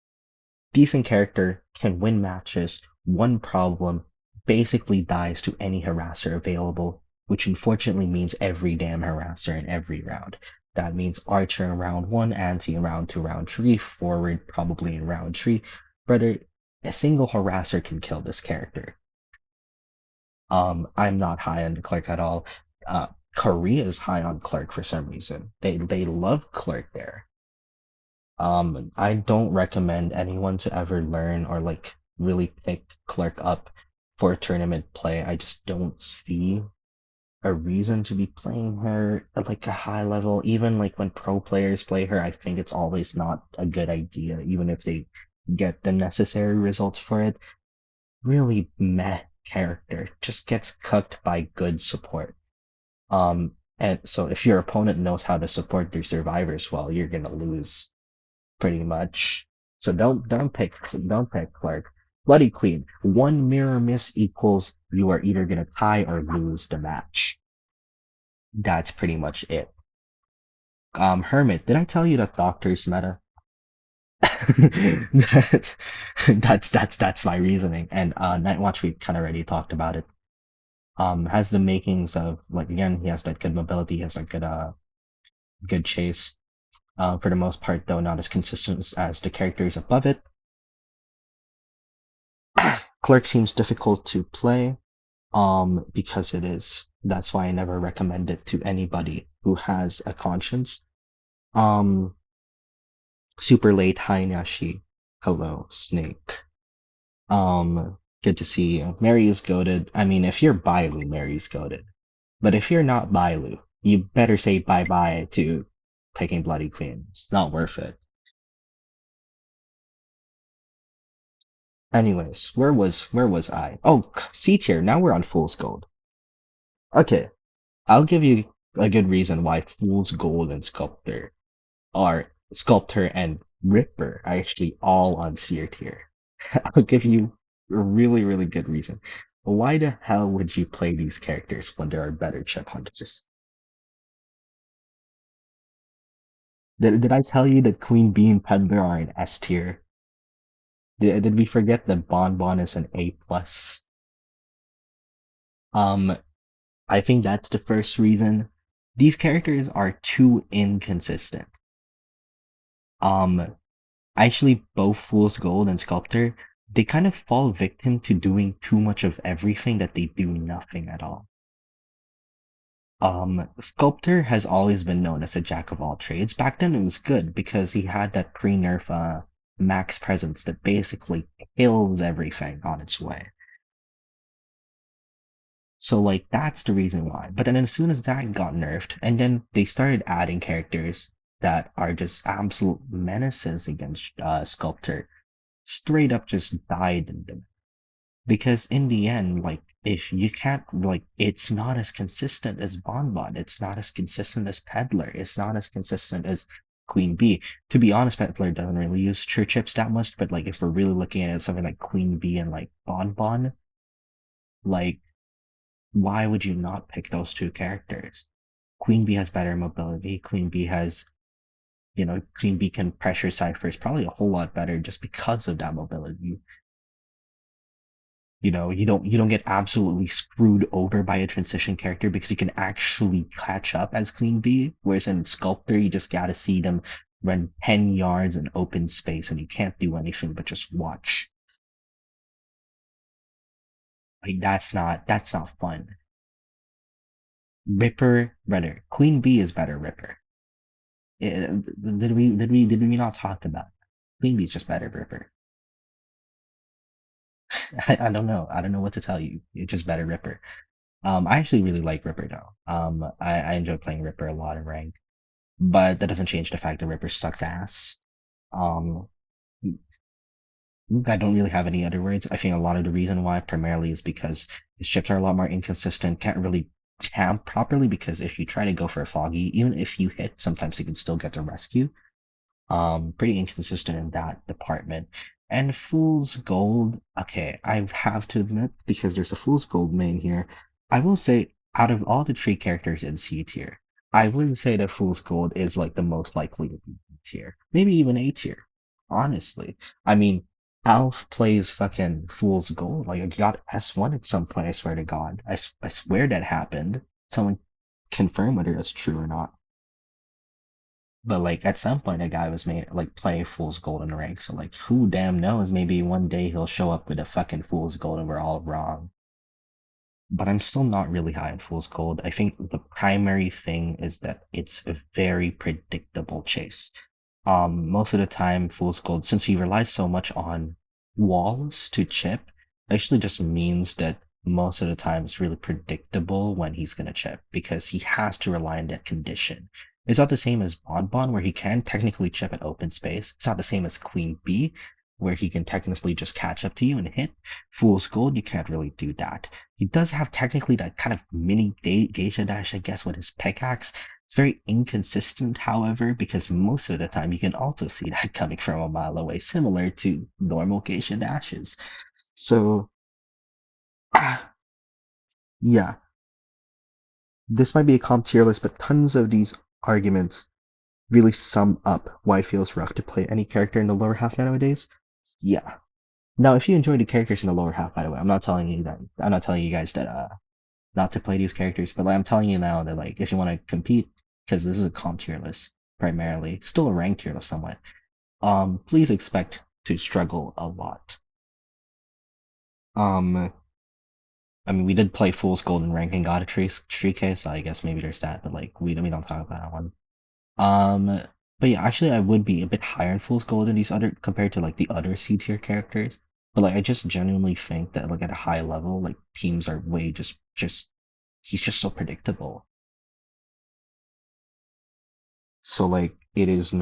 Decent character, can win matches. One problem, basically dies to any harasser available, which unfortunately means every damn harasser in every round. That means Archer in round 1, Anti in round 2, round 3, Forward probably in round 3. Brother, a single harasser can kill this character. I'm not high on Clerk at all. Uh, Korea is high on Clerk for some reason. They love Clerk there. I don't recommend anyone to ever learn or like really pick Clerk up for tournament play. I just don't see a reason to be playing her at like a high level. Even like when pro players play her, I think it's always not a good idea, even if they get the necessary results for it. Really meh character. Just gets cooked by good support. And so if your opponent knows how to support their survivors well, you're gonna lose pretty much. So don't pick Clark. Bloody Queen. One mirror miss equals you are either gonna tie or lose the match. That's pretty much it. Hermit, did I tell you that Doctor's meta? That's my reasoning. And Nightwatch, we kind of already talked about it. Has the makings of like again, he has that good mobility, he has that good chase. For the most part, though, not as consistent as the characters above it. Clerk seems difficult to play, because it is. That's why I never recommend it to anybody who has a conscience. Um, Super late, hi Nashi. Hello, Snake. Good to see you. Mary is goaded. I mean, if you're Bailu, Mary's goaded. But if you're not Bailu, you better say bye bye to picking Bloody Queen. It's not worth it. Anyways, where was I? Oh, C tier. Now we're on Fool's Gold. Okay, I'll give you a good reason why Fool's Gold and Sculptor and Ripper are actually all on C tier. I'll give you a really, really good reason. Why the hell would you play these characters when there are better chip hunters? Did I tell you that Queen Bee and Peddler are in S tier? Did we forget that Bonbon is an A plus? Um, I think that's the first reason. These characters are too inconsistent. Um, Actually, both Fool's Gold and Sculptor, they kind of fall victim to doing too much of everything that they do nothing at all. Sculptor has always been known as a jack of all trades. Back then it was good because he had that pre-nerf max presence that basically kills everything on its way. So like that's the reason why. But then as soon as that got nerfed, and then they started adding characters that are just absolute menaces against Sculptor, straight up just died in them. Because in the end, like if you can't like it's not as consistent as Bonbon, it's not as consistent as Peddler, it's not as consistent as Queen Bee. To be honest, Peddler doesn't really use church chips that much, but like if we're really looking at it, something like Queen Bee and like Bonbon, like why would you not pick those two characters? Queen Bee has better mobility. Queen Bee can pressure ciphers probably a whole lot better just because of that mobility. You don't get absolutely screwed over by a transition character because you can actually catch up as Queen Bee, whereas in Sculptor you just gotta see them run 10 yards in open space and you can't do anything but just watch. Like that's not fun. Ripper better. Queen Bee is better Ripper. Did we not talk about that? Queen Bee's just better Ripper. I don't know. I don't know what to tell you. It's just better Ripper. I actually really like Ripper though. I enjoy playing Ripper a lot in rank, but that doesn't change the fact that Ripper sucks ass. Um, I don't really have any other words. I think a lot of the reason why primarily is because his chips are a lot more inconsistent. Can't really camp properly because if you try to go for a foggy, even if you hit, sometimes you can still get the rescue. Pretty inconsistent in that department. And Fool's Gold, okay, I have to admit, because there's a Fool's Gold main here, I will say, out of all the three characters in C tier, I wouldn't say that Fool's Gold is like the most likely to be B tier. Maybe even A tier, honestly. I mean, Alf plays fucking Fool's Gold. Like, I got S1 at some point, I swear to God. I swear that happened. Someone confirm whether that's true or not. But like at some point, a guy was made like playing Fool's Gold in the rank. So like, who damn knows? Maybe one day he'll show up with a fucking Fool's Gold and we're all wrong. But I'm still not really high on Fool's Gold. I think the primary thing is that it's a very predictable chase. Most of the time, Fool's Gold, since he relies so much on walls to chip, actually just means that most of the time it's really predictable when he's gonna chip because he has to rely on that condition. It's not the same as Bonbon, where he can technically chip at open space. It's not the same as Queen Bee, where he can technically just catch up to you and hit. Fool's Gold, you can't really do that. He does have technically that kind of mini geisha dash, I guess, with his pickaxe. It's very inconsistent, however, because most of the time you can also see that coming from a mile away, similar to normal geisha dashes. So, yeah, this might be a comp tier list, but tons of these arguments really sum up why it feels rough to play any character in the lower half nowadays. Yeah. Now, if you enjoy the characters in the lower half, by the way, I'm not telling you guys that not to play these characters, but like, I'm telling you now that like if you want to compete, because this is a comp tier list primarily, still a rank tier list somewhat. Please expect to struggle a lot. Um, I mean, we did play Fool's Gold and ranking God of Tree, so I guess maybe there's that, but like we don't talk about that one. Um, but yeah, actually, I would be a bit higher in Fool's Gold than these other compared to like the other C tier characters. But like, I just genuinely think that like at a high level, like teams are way just he's just so predictable. So like, it's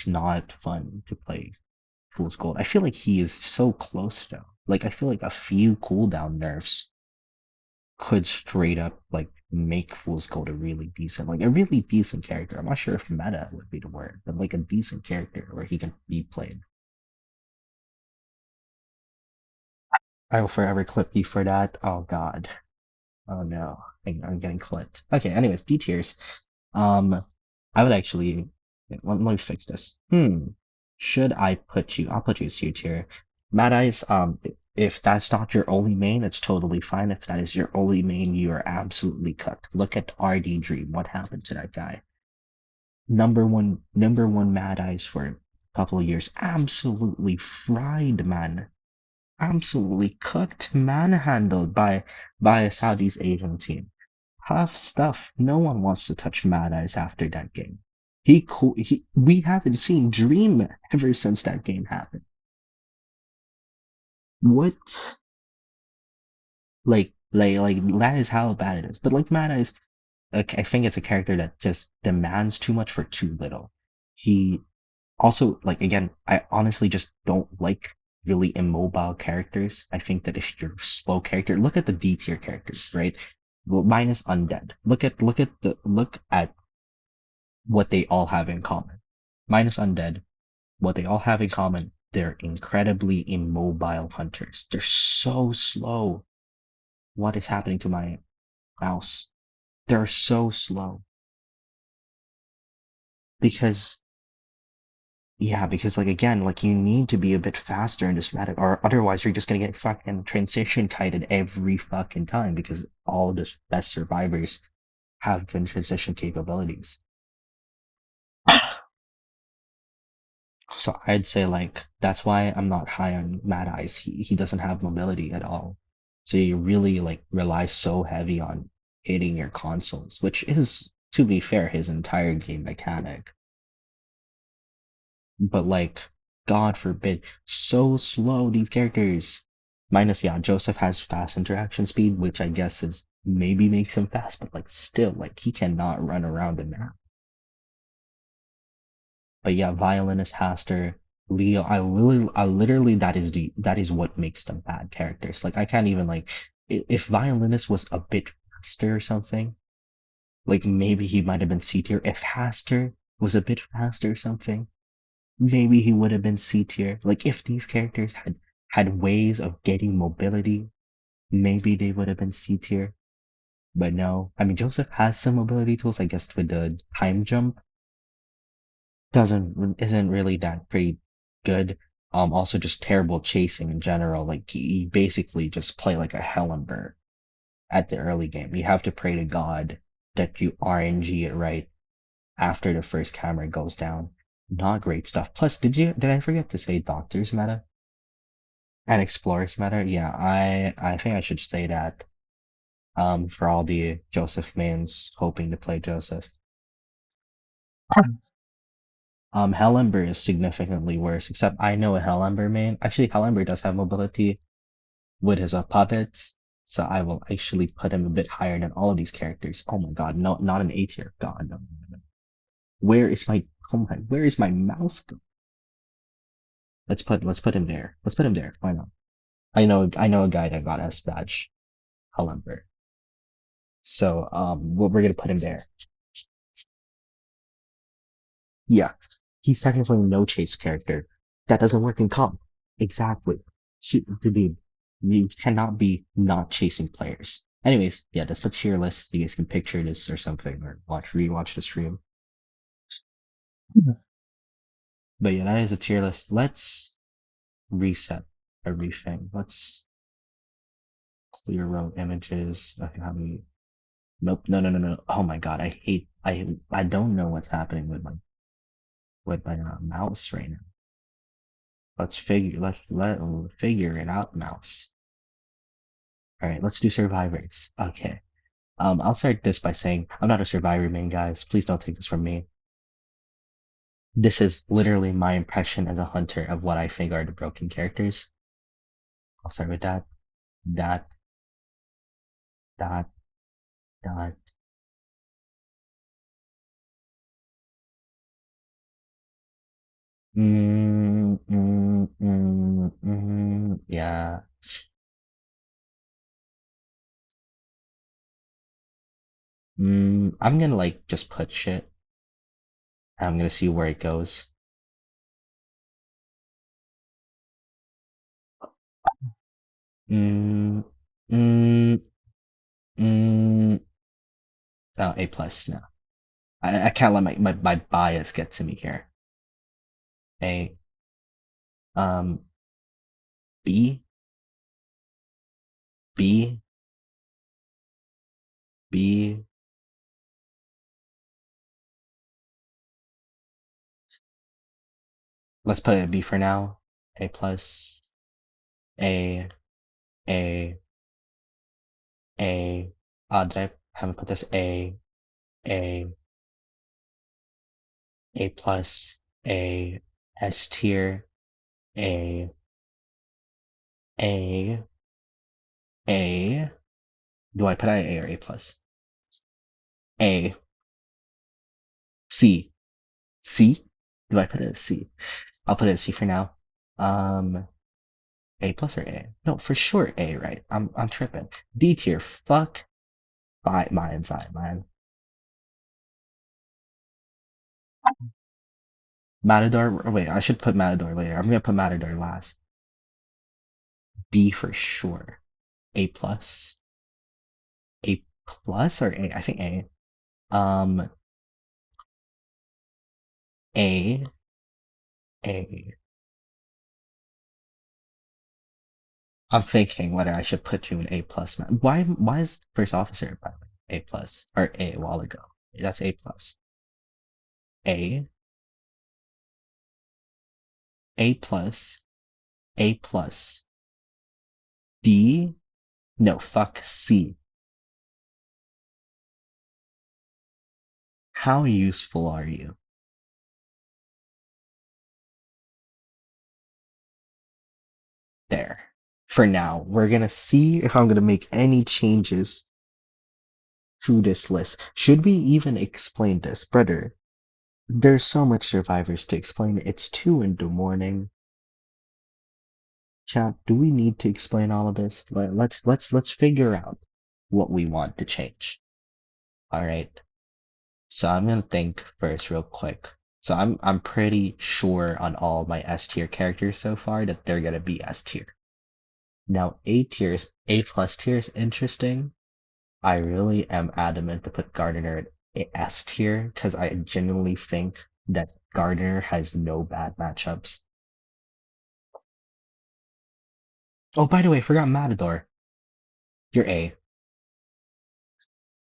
not fun to play Fool's Gold. I feel like he is so close though. Like, I feel like a few cooldown nerfs could straight up like make Fool's Gold a really decent character. I'm not sure if meta would be the word, but like a decent character where he can be played. I will forever clip you for that. Oh god. Oh no. I'm getting clipped. Okay, anyways, D tiers. Um I would actually let me fix this. Should I put you I'll put you as C tier. Mad Eyes, if that's not your only main, it's totally fine. If that is your only main, you are absolutely cooked. Look at RD Dream. What happened to that guy? Number one Mad Eyes for a couple of years. Absolutely fried, man. Absolutely cooked, manhandled by a Southeast Asian team. Tough stuff. No one wants to touch Mad Eyes after that game. We haven't seen Dream ever since that game happened. What? Like that is how bad it is. But like Mad Eyes, I think it's a character that just demands too much for too little. He also, like, again, I honestly just don't like really immobile characters. I think that if you're a slow character, look at the D tier characters, right? Well, minus undead. Look at what they all have in common. Minus undead, what they all have in common, they're incredibly immobile hunters. They're so slow. What is happening to my mouse? They're so slow because yeah, because like again, like you need to be a bit faster in this meta, or otherwise you're just gonna get fucking transition kited every fucking time because all of the best survivors have been transition capabilities. So I'd say like that's why I'm not high on Mad Eyes. He doesn't have mobility at all. So you really like rely so heavy on hitting your consoles, which is, to be fair, his entire game mechanic. But like, God forbid, so slow these characters. Minus, yeah, Joseph has fast interaction speed, which I guess is maybe makes him fast, but like still, like he cannot run around the map. But yeah, Violinist, Haster, Leo, I literally that is what makes them bad characters. Like I can't even like if Violinist was a bit faster or something, like maybe he might have been C tier. If Haster was a bit faster or something, maybe he would have been C tier. Like if these characters had ways of getting mobility, maybe they would have been C tier. But no, I mean Joseph has some mobility tools, I guess, with the time jump. Doesn't isn't really that pretty good. Also just terrible chasing in general. Like he basically just play like a Hellenberg at the early game. You have to pray to God that you RNG it right after the first camera goes down. Not great stuff. Plus, did I forget to say Doctor's meta? And Explorer's meta? Yeah, I think I should say that for all the Joseph mains hoping to play Joseph. Hellember is significantly worse, except I know a Hellember main. Actually, Hellember does have mobility with his puppets, so I will actually put him a bit higher than all of these characters. Oh my god, no, not an A tier. God, no, no, no, no. Where is my, oh my, where is my mouse go? Let's put him there. Let's put him there. Why not? I know a guy that got S badge, Hellember. So, we're gonna put him there. Yeah, he's technically a no chase character. That doesn't work in comp. Exactly. Dude, you cannot be not chasing players. Anyways, yeah, that's the tier list. You guys can picture this or something, or rewatch the stream. Mhm. But yeah, that is a tier list. Let's reset everything. Let's Clear row images. Okay, how many? Nope. No, no, no, no. Oh my God. I don't know what's happening with my mouse right now. Let figure it out, mouse. All right, let's do survivors. Okay. I'll start this by saying I'm not a survivor main, guys. Please don't take this from me. This is literally my impression as a hunter of what I think are the broken characters. I'll start with that, that, that, that. Yeah. I'm gonna like just put shit. I'm gonna see where it goes. Mm, mm, mm. Oh, A plus. No, I can't let my bias get to me here. A, um, B, B, B. Let's put it at B for now. A plus. A, A, A. Did I haven't put this A, A plus, A, S tier, A, A, A. Do I put it A or A plus? A, C, C. Do I put it as C? I'll put it as C for now. Um, A plus or A? No, for sure A, right? I'm tripping. D tier. Fuck. Bye, mine, side, mine. Matador. Wait, I should put Matador later. I'm gonna put Matador last. B for sure. A plus. A plus or A? I think A. Um, A, A. I'm thinking whether I should put you in A plus. Why is first officer by the way A plus or A a while ago? That's A plus. A, A plus, A plus. D, no, fuck C. How useful are you? There. For now, we're gonna see if I'm gonna make any changes to this list. Should we even explain this, brother? There's so much survivors to explain. It's 2 in the morning. Chat, do we need to explain all of this? Let's figure out what we want to change. All right. So I'm gonna think first real quick. So I'm pretty sure on all my S tier characters so far that they're gonna be S tier. Now A plus tier is interesting. I really am adamant to put Gardener at S tier because I genuinely think that Gardener has no bad matchups. Oh, by the way, I forgot Matador. You're A.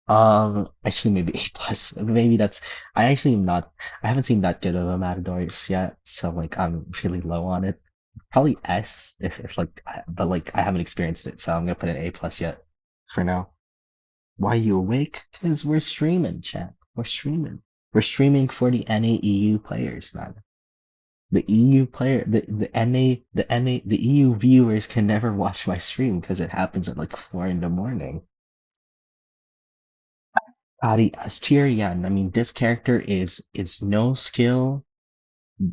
Actually, maybe A plus. Maybe that's. I actually am not. I haven't seen that good of a Matadors yet, so like I'm really low on it. Probably S if like, but like I haven't experienced it, so I'm gonna put an A plus yet for now. Why you awake? Cause we're streaming, chat. We're streaming. We're streaming for the NAEU players, man. The EU player, the the EU viewers can never watch my stream because it happens at like 4 in the morning. Adi Astirian. I mean, this character is no skill.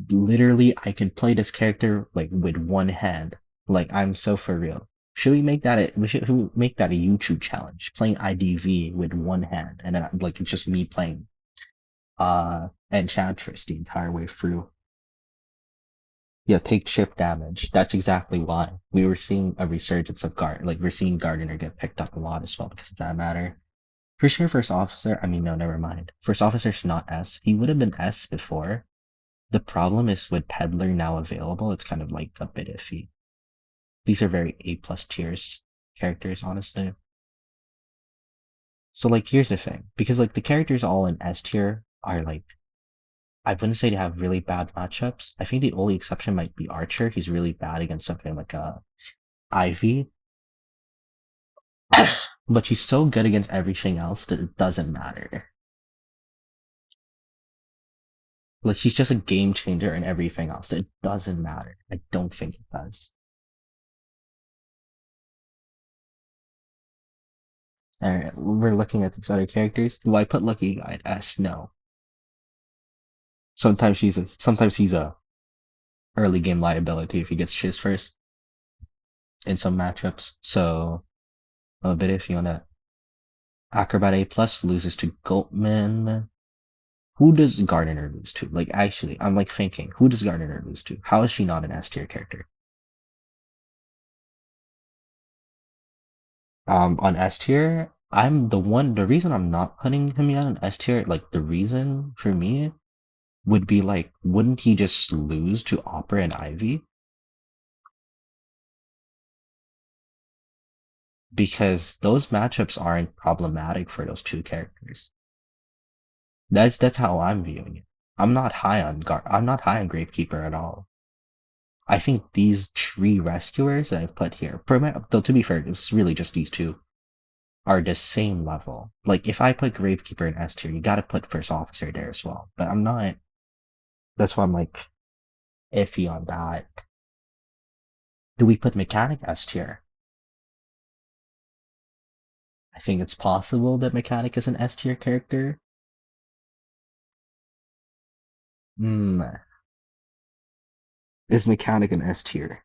Literally, I can play this character like with one hand. Like I'm so for real. Should we make that should we make that a YouTube challenge? Playing IDV with one hand, and then like it's just me playing Enchantress the entire way through. Yeah, take chip damage. That's exactly why we were seeing a resurgence of like we're seeing Gardener get picked up a lot as well because of that matter. For sure, first officer. I mean, no, never mind. First officer's not S. He would have been S before. The problem is with Peddler now available, it's kind of like a bit iffy. These are very A plus tiers. characters, honestly. So like here's the thing. Because like the characters all in S tier are like I wouldn't say they have really bad matchups. I think the only exception might be Archer. He's really bad against something like Ivy. But she's so good against everything else that it doesn't matter. Like she's just a game changer in everything else. It doesn't matter. I don't think it does. Alright, we're looking at these other characters. Do I put Lucky Guy at S? No. Sometimes he's a early game liability if he gets shiz first in some matchups. So I'm a bit iffy on that. Acrobat A plus loses to Goatman. Who does Gardner lose to? Like actually, I'm like thinking, who does Gardner lose to? How is she not an S tier character? On S tier, the reason I'm not putting him yet on S tier, like the reason for me would be like, wouldn't he just lose to Opera and Ivy? Because those matchups aren't problematic for those two characters. That's how I'm viewing it. I'm not high on Gravekeeper at all. I think these three rescuers that I've put here, though to be fair, it's really just these two, are the same level. Like if I put Gravekeeper in S tier, you gotta put First Officer there as well. But I'm not. That's why I'm like iffy on that. Do we put Mechanic S tier? I think it's possible that Mechanic is an S tier character. Hmm. Is Mechanic an S tier?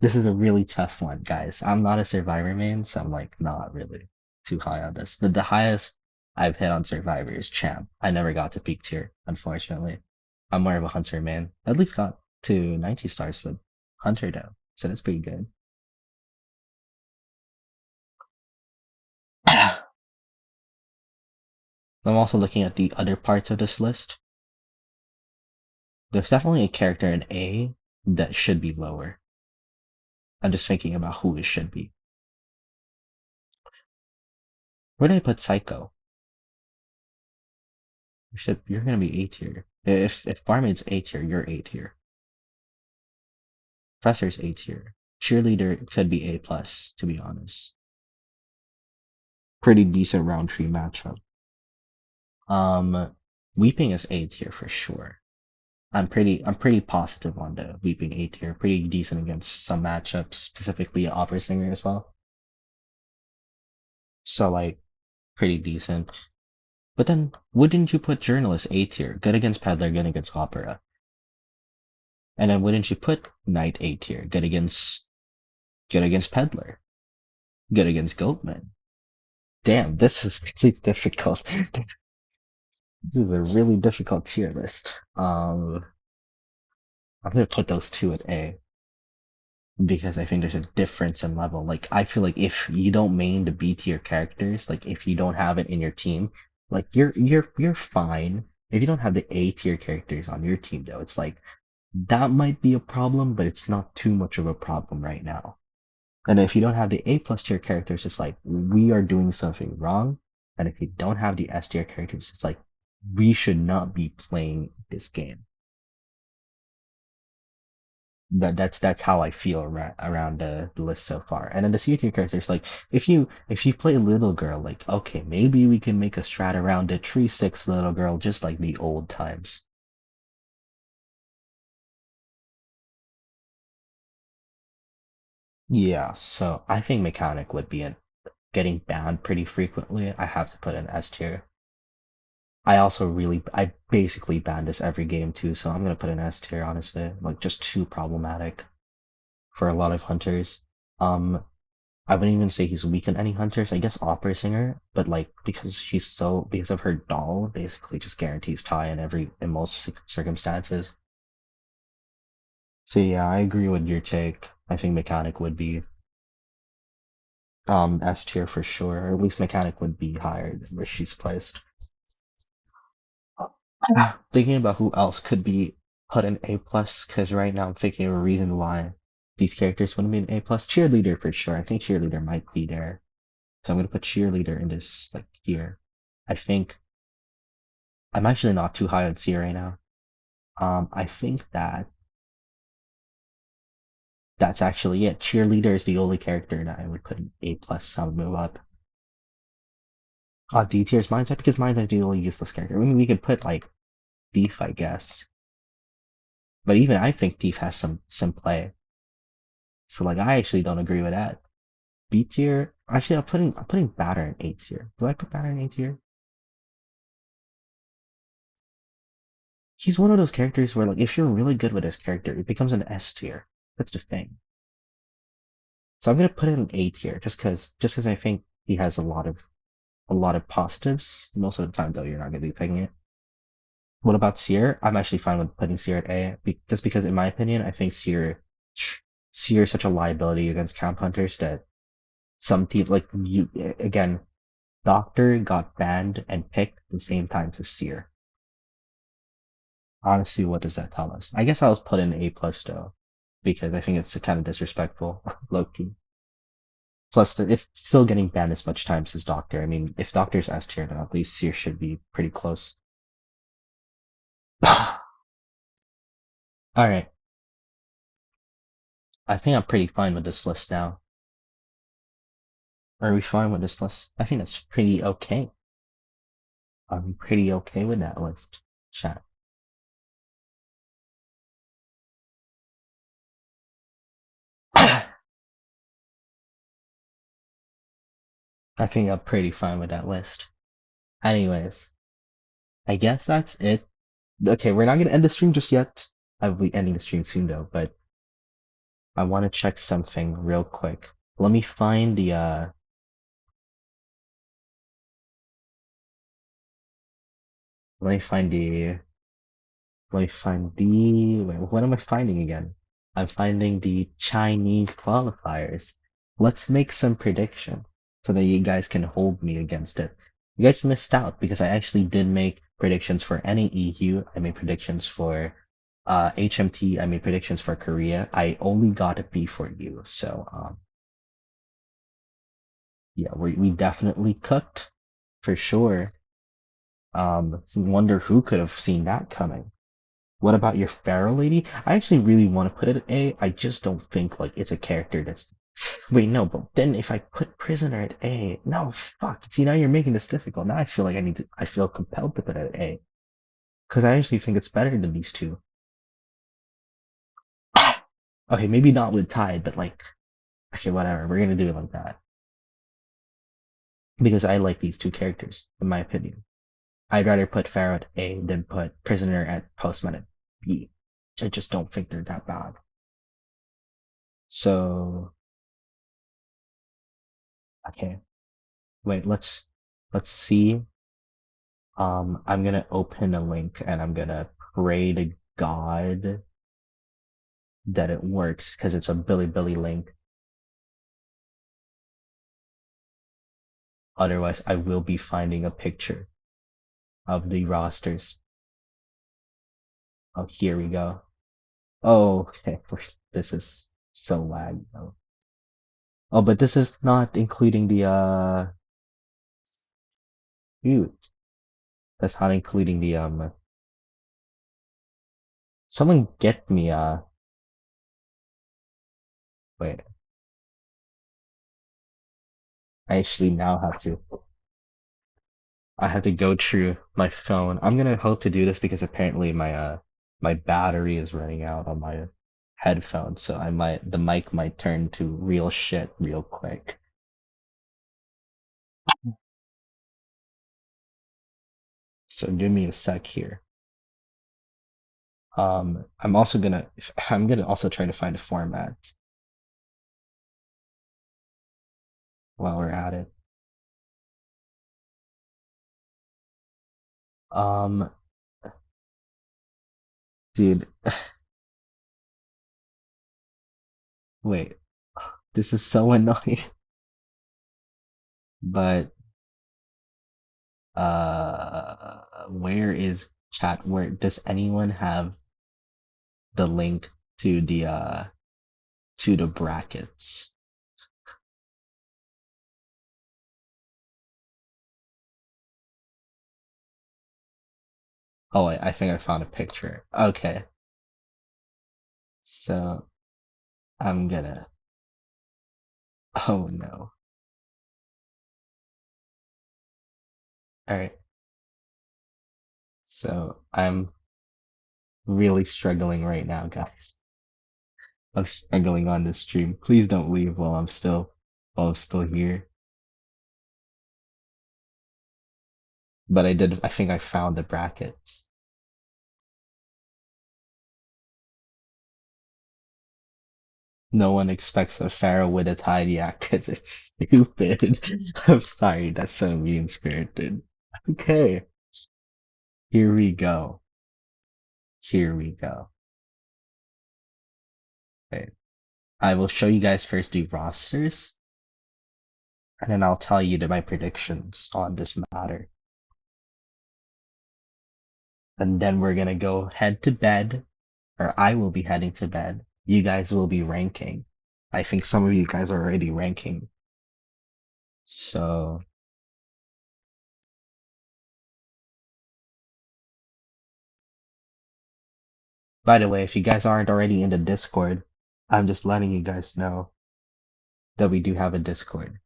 This is a really tough one, guys. I'm not a Survivor main, so I'm like not really too high on this. The highest I've hit on Survivor is Champ. I never got to peak tier, unfortunately. I'm more of a Hunter man. At least got to 90 stars with Hunter though, so that's pretty good. I'm also looking at the other parts of this list. There's definitely a character in A that should be lower. I'm just thinking about who it should be. Where did I put Psycho? You're gonna be A tier. If Barmaid's A tier, you're A tier. Professor's A tier. Cheerleader could be A plus, to be honest. Pretty decent round tree matchup. Weeping is A tier for sure. I'm pretty positive on the Weeping A tier. Pretty decent against some matchups, specifically Opera Singer as well. So like pretty decent. But then wouldn't you put Journalist A tier? Good against Peddler, good against Opera. And then wouldn't you put Knight A tier? Good against Peddler. Good against Goatman. Damn, this is really difficult. This is a really difficult tier list. I'm gonna put those two at A because I think there's a difference in level. Like I feel like if you don't main the B tier characters, like if you don't have it in your team, like you're fine. If you don't have the A tier characters on your team though, it's like that might be a problem, but it's not too much of a problem right now. And if you don't have the A plus tier characters, it's like we are doing something wrong. And if you don't have the S tier characters, it's like we should not be playing this game. That's how I feel around the list so far. And then the C tier characters, like if you play little girl, like okay, maybe we can make a strat around it, 3-6 little girl, just like the old times. Yeah, so I think Mechanic would be getting banned pretty frequently. I have to put in S tier. I basically ban this every game too, so I'm gonna put an S tier, honestly. Like just too problematic for a lot of hunters. Um, I wouldn't even say he's weak in any hunters. I guess Opera Singer, but like because of her doll, basically just guarantees tie in most circumstances. So yeah, I agree with your take. I think Mechanic would be S tier for sure, or at least Mechanic would be higher than where she's placed. Thinking about who else could be put in A plus, because right now I'm thinking of a reason why. these characters wouldn't be an A plus. Cheerleader for sure. I think cheerleader might be there. So I'm gonna put cheerleader in this like here. I think I'm actually not too high on C right now. I think that that's actually it. Cheerleader is the only character that I would put an A plus. I would move up. D tier is Mindset because Mindset's the only useless character. I mean, we could put like Thief, I guess, but even I think Thief has some play. So like, I actually don't agree with that. B tier. Actually, I'm putting Batter in A tier. Do I put Batter in A tier? He's one of those characters where like if you're really good with this character, it becomes an S tier. That's the thing. So I'm gonna put it in A tier just cause I think he has a lot of positives. Most of the time though, you're not gonna be picking it. What about Seer? I'm actually fine with putting Seer at A, just because in my opinion, I think Seer is such a liability against camp hunters that some team like you again, Doctor got banned and picked at the same time as Seer. Honestly, what does that tell us? I guess I'll put in A plus though, because I think it's kind of disrespectful, low key. Plus, if still getting banned as much times as Doctor, I mean, if Doctor's S tier, then at least Seer should be pretty close. All right, I think I'm pretty fine with this list now. Are we fine with this list? I think that's pretty okay. I'm pretty okay with that list, chat. I think I'm pretty fine with that list. Anyways, I guess that's it. Okay, we're not gonna end the stream just yet. I will be ending the stream soon though, but I want to check something real quick. Let me find the let me find the let me find the wait, what am I finding again? I'm finding the Chinese qualifiers. Let's make some prediction so that you guys can hold me against it. You guys missed out because I actually did make predictions for any EU. I made predictions for HMT. I made predictions for Korea. I only got a B for you. So yeah, we definitely cooked for sure. Wonder who could have seen that coming. What about your Pharaoh lady? I actually really want to put it at A. I just don't think like it's a character that's. Wait, no, but then if I put prisoner at A, no, fuck. See, now you're making this difficult. Now I feel like I feel compelled to put it at A. Because I actually think it's better than these two. Okay, maybe not with Tide, but like, okay, whatever. We're gonna do it like that. Because I like these two characters, in my opinion. I'd rather put Pharaoh at A than put prisoner at Postman at B. I just don't think they're that bad. So, okay. Wait, let's see. I'm gonna open a link and I'm gonna pray to God that it works because it's a Billy link. Otherwise, I will be finding a picture of the rosters. Oh, here we go. Oh, okay. This is so lag though. Oh, but this is not including the shoot. That's not including the someone get me wait. I actually now have to. I have to go through my phone. I'm gonna hope to do this because apparently my battery is running out on my headphones, so the mic might turn to real shit real quick. So give me a sec here. I'm gonna also try to find a format while we're at it. Um, dude, wait, this is so annoying. But where is chat? Where does anyone have the link to the to the brackets. Oh wait, I think I found a picture. Okay, so I'm gonna. Oh no. All right. So I'm really struggling right now, guys. I'm struggling on this stream. Please don't leave while I'm still here. But I did. I think I found the brackets. No one expects a pharaoh with a tidy act because it's stupid. I'm sorry, that's so mean spirited. Okay, here we go. Here we go. Okay. I will show you guys first the rosters, and then I'll tell you my predictions on this matter. And then we're gonna go head to bed, or I will be heading to bed. You guys will be ranking. I think some of you guys are already ranking. So, by the way, if you guys aren't already in the Discord, I'm just letting you guys know that we do have a Discord.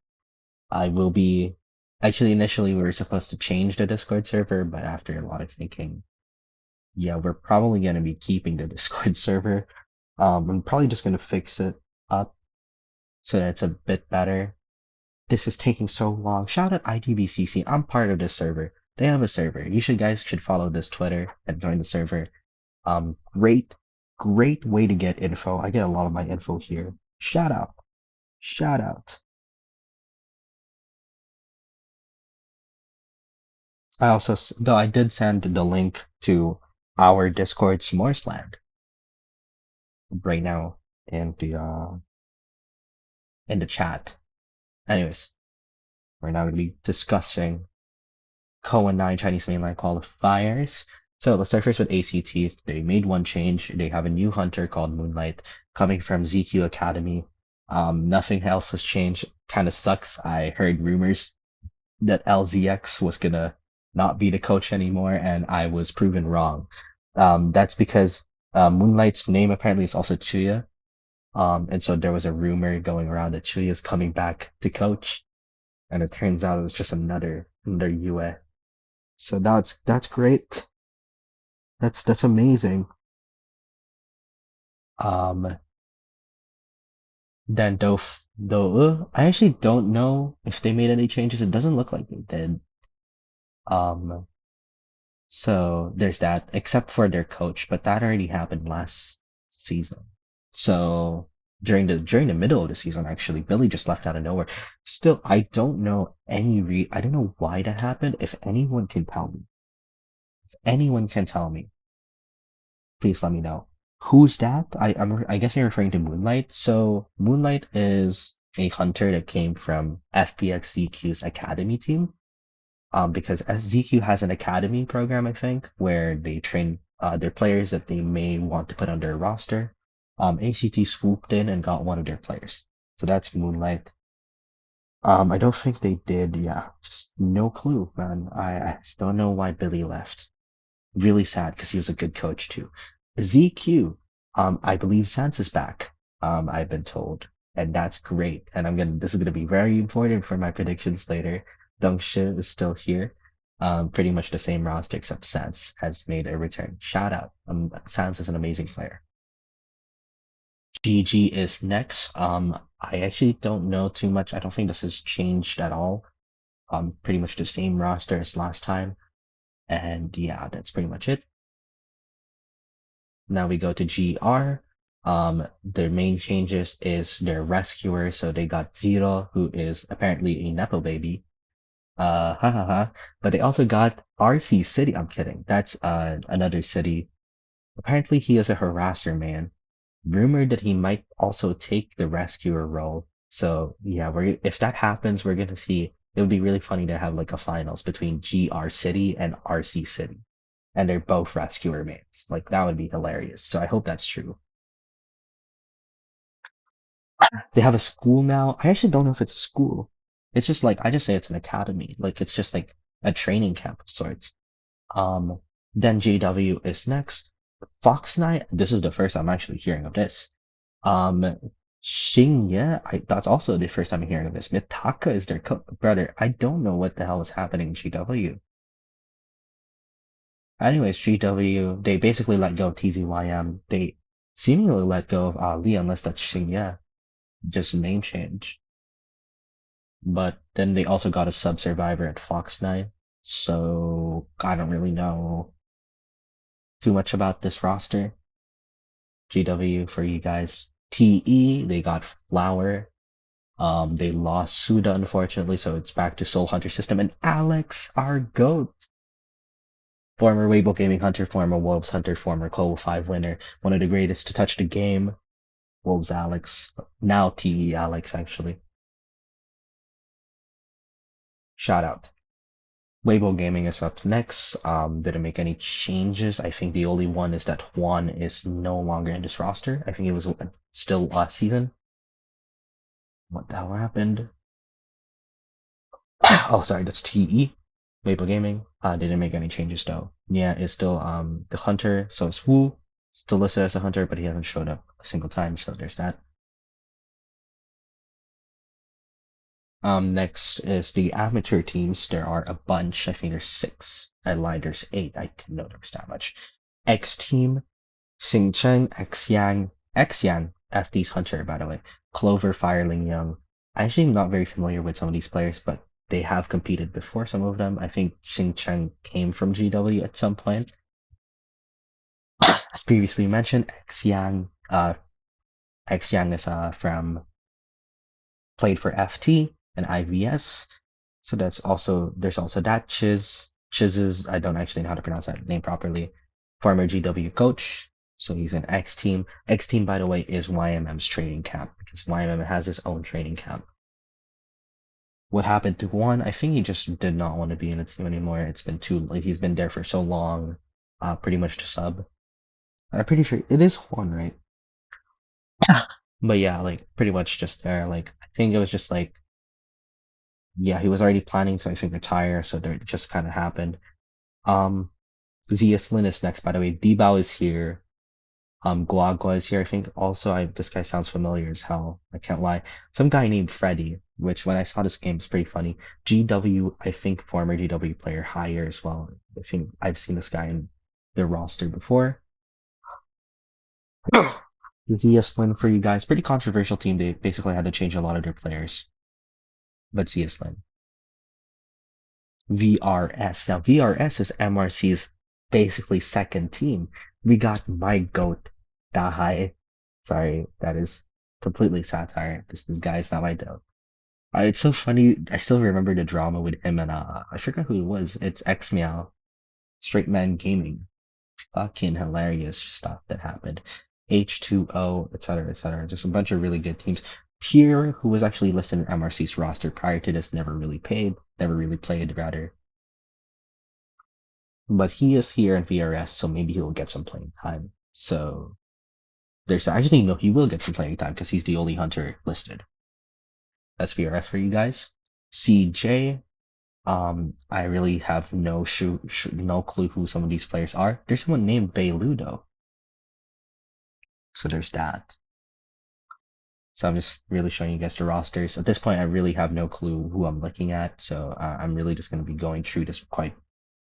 I will be actually initially we were supposed to change the Discord server, but after a lot of thinking, yeah, we're probably gonna be keeping the Discord server. I'm probably just gonna fix it up so that it's a bit better. This is taking so long. Shout out ITBCC. I'm part of this server. They have a server. You should guys should follow this Twitter and join the server. Great way to get info. I get a lot of my info here. Shout out. Shout out. Though I did send the link to our Discord S'moresland right now in the chat. Anyways, we're now going to be discussing Koa 9 Chinese mainland qualifiers. So let's start first with ACT. They made one change. They have a new hunter called Moonlight coming from ZQ Academy. Nothing else has changed. Kind of sucks. I heard rumors that LZX was gonna not be the coach anymore, and I was proven wrong. That's because Moonlight's name apparently is also Chuya. And so there was a rumor going around that Chuya is coming back to coach, and it turns out it was just another Yue. So that's great. That's amazing. Um, then though I actually don't know if they made any changes. It doesn't look like they did. Um, so there's that, except for their coach, but that already happened last season. So during the middle of the season, actually, Billy just left out of nowhere. Still, I don't know I don't know why that happened. If anyone can tell me, if anyone can tell me, please let me know. Who's that? I guess you're referring to Moonlight. So Moonlight is a hunter that came from FPX ZQ's academy team. Because ZQ has an academy program, I think, where they train their players that they may want to put on their roster. ACT swooped in and got one of their players. So that's Moonlight. I don't think they did. Yeah, just no clue, man. I don't know why Billy left. Really sad because he was a good coach too. ZQ, I believe Sans is back. I've been told, and that's great. And this is gonna be very important for my predictions later. Dengshi is still here. Pretty much the same roster except Sans has made a return. Shout out. Sans is an amazing player. GG is next. I actually don't know too much. I don't think this has changed at all. Pretty much the same roster as last time. And yeah, that's pretty much it. Now we go to GR. Their main changes is their rescuer. So they got Zero, who is apparently a Nepo baby. Ha ha ha. But they also got RC City. I'm kidding. That's another city. Apparently he is a harasser man. Rumored that he might also take the rescuer role. So yeah, if that happens, we're gonna see. It would be really funny to have like a finals between GR City and RC City, and they're both rescuer mains. Like that would be hilarious. So I hope that's true. They have a school now. I actually don't know if it's a school. It's just like I just say it's an academy. Like it's just like a training camp of sorts. Um, then GW is next. Fox Knight. This is the first I'm actually hearing of this. Um, Xingye. That's also the first time I'm hearing of this. Mitaka is their brother. I don't know what the hell is happening in GW. Anyways, GW, they basically let go of TZYM. They seemingly let go of Ali, unless that's Xingye, just a name change. But then they also got a sub-survivor at Fox 9, so I don't really know too much about this roster. GW for you guys. TE, they got Flower. They lost Suda, unfortunately, so it's back to Soul Hunter system. And Alex, our GOAT, former Weibo Gaming Hunter, former Wolves Hunter, former Clover 5 winner, one of the greatest to touch the game. Wolves Alex, now TE Alex, actually. Shout out. Weibo Gaming is up next. Didn't make any changes. I think the only one is that Juan is no longer in this roster. I think it was still last season. What the hell happened? Oh, sorry, that's TE. Weibo Gaming. Didn't make any changes though. Yeah, it's still the hunter. So it's Wu, still listed as a hunter, but he hasn't showed up a single time. So there's that. Next is the amateur teams. There are a bunch. I think there's six. I lied. There's eight. I didn't know there was that much. X team. Xingchen, Xiang, FD's Hunter, by the way. Clover, Fireling Young. I actually am not very familiar with some of these players, but they have competed before, some of them. I think Xingchen came from GW at some point. As previously mentioned, Xiang is from played for FT and IVS. So there's also that Chiz is I don't actually know how to pronounce that name properly. Former GW coach. So he's an X team. X team, by the way, is YMM's training camp because YMM has his own training camp. What happened to Juan? I think he just did not want to be in the team anymore. It's been too like he's been there for so long, pretty much to sub. I'm pretty sure it is Juan, right? But yeah, like pretty much just there. Like I think it was just like yeah, he was already planning to I think retire, so it just kind of happened. Um, Zeaslin is next, by the way. Debao is here. Guagua is here. I think also this guy sounds familiar as hell. I can't lie. Some guy named Freddy, which when I saw this game is pretty funny. GW, I think former GW player higher as well. I think I've seen this guy in the roster before. Zeaslin for you guys. Pretty controversial team. They basically had to change a lot of their players. But Zeaslin. VRS. Now VRS is MRC's basically second team. We got my goat, Dahai. Sorry, that is completely satire. This guy is not my goat. It's so funny. I still remember the drama with him and I forgot who it was. It's X Meow, Straight Man Gaming. Fucking hilarious stuff that happened. H2O, etc., etc. Just a bunch of really good teams. Tier, who was actually listed in MRC's roster prior to this, never really played, rather. But he is here in VRS, so maybe he will get some playing time. So there's actually no, he will get some playing time because he's the only hunter listed. That's VRS for you guys. CJ, I really have no clue who some of these players are. There's someone named Bailudo, so there's that. So I'm just really showing you guys the rosters. At this point, I really have no clue who I'm looking at, so I'm really just going to be going through this quite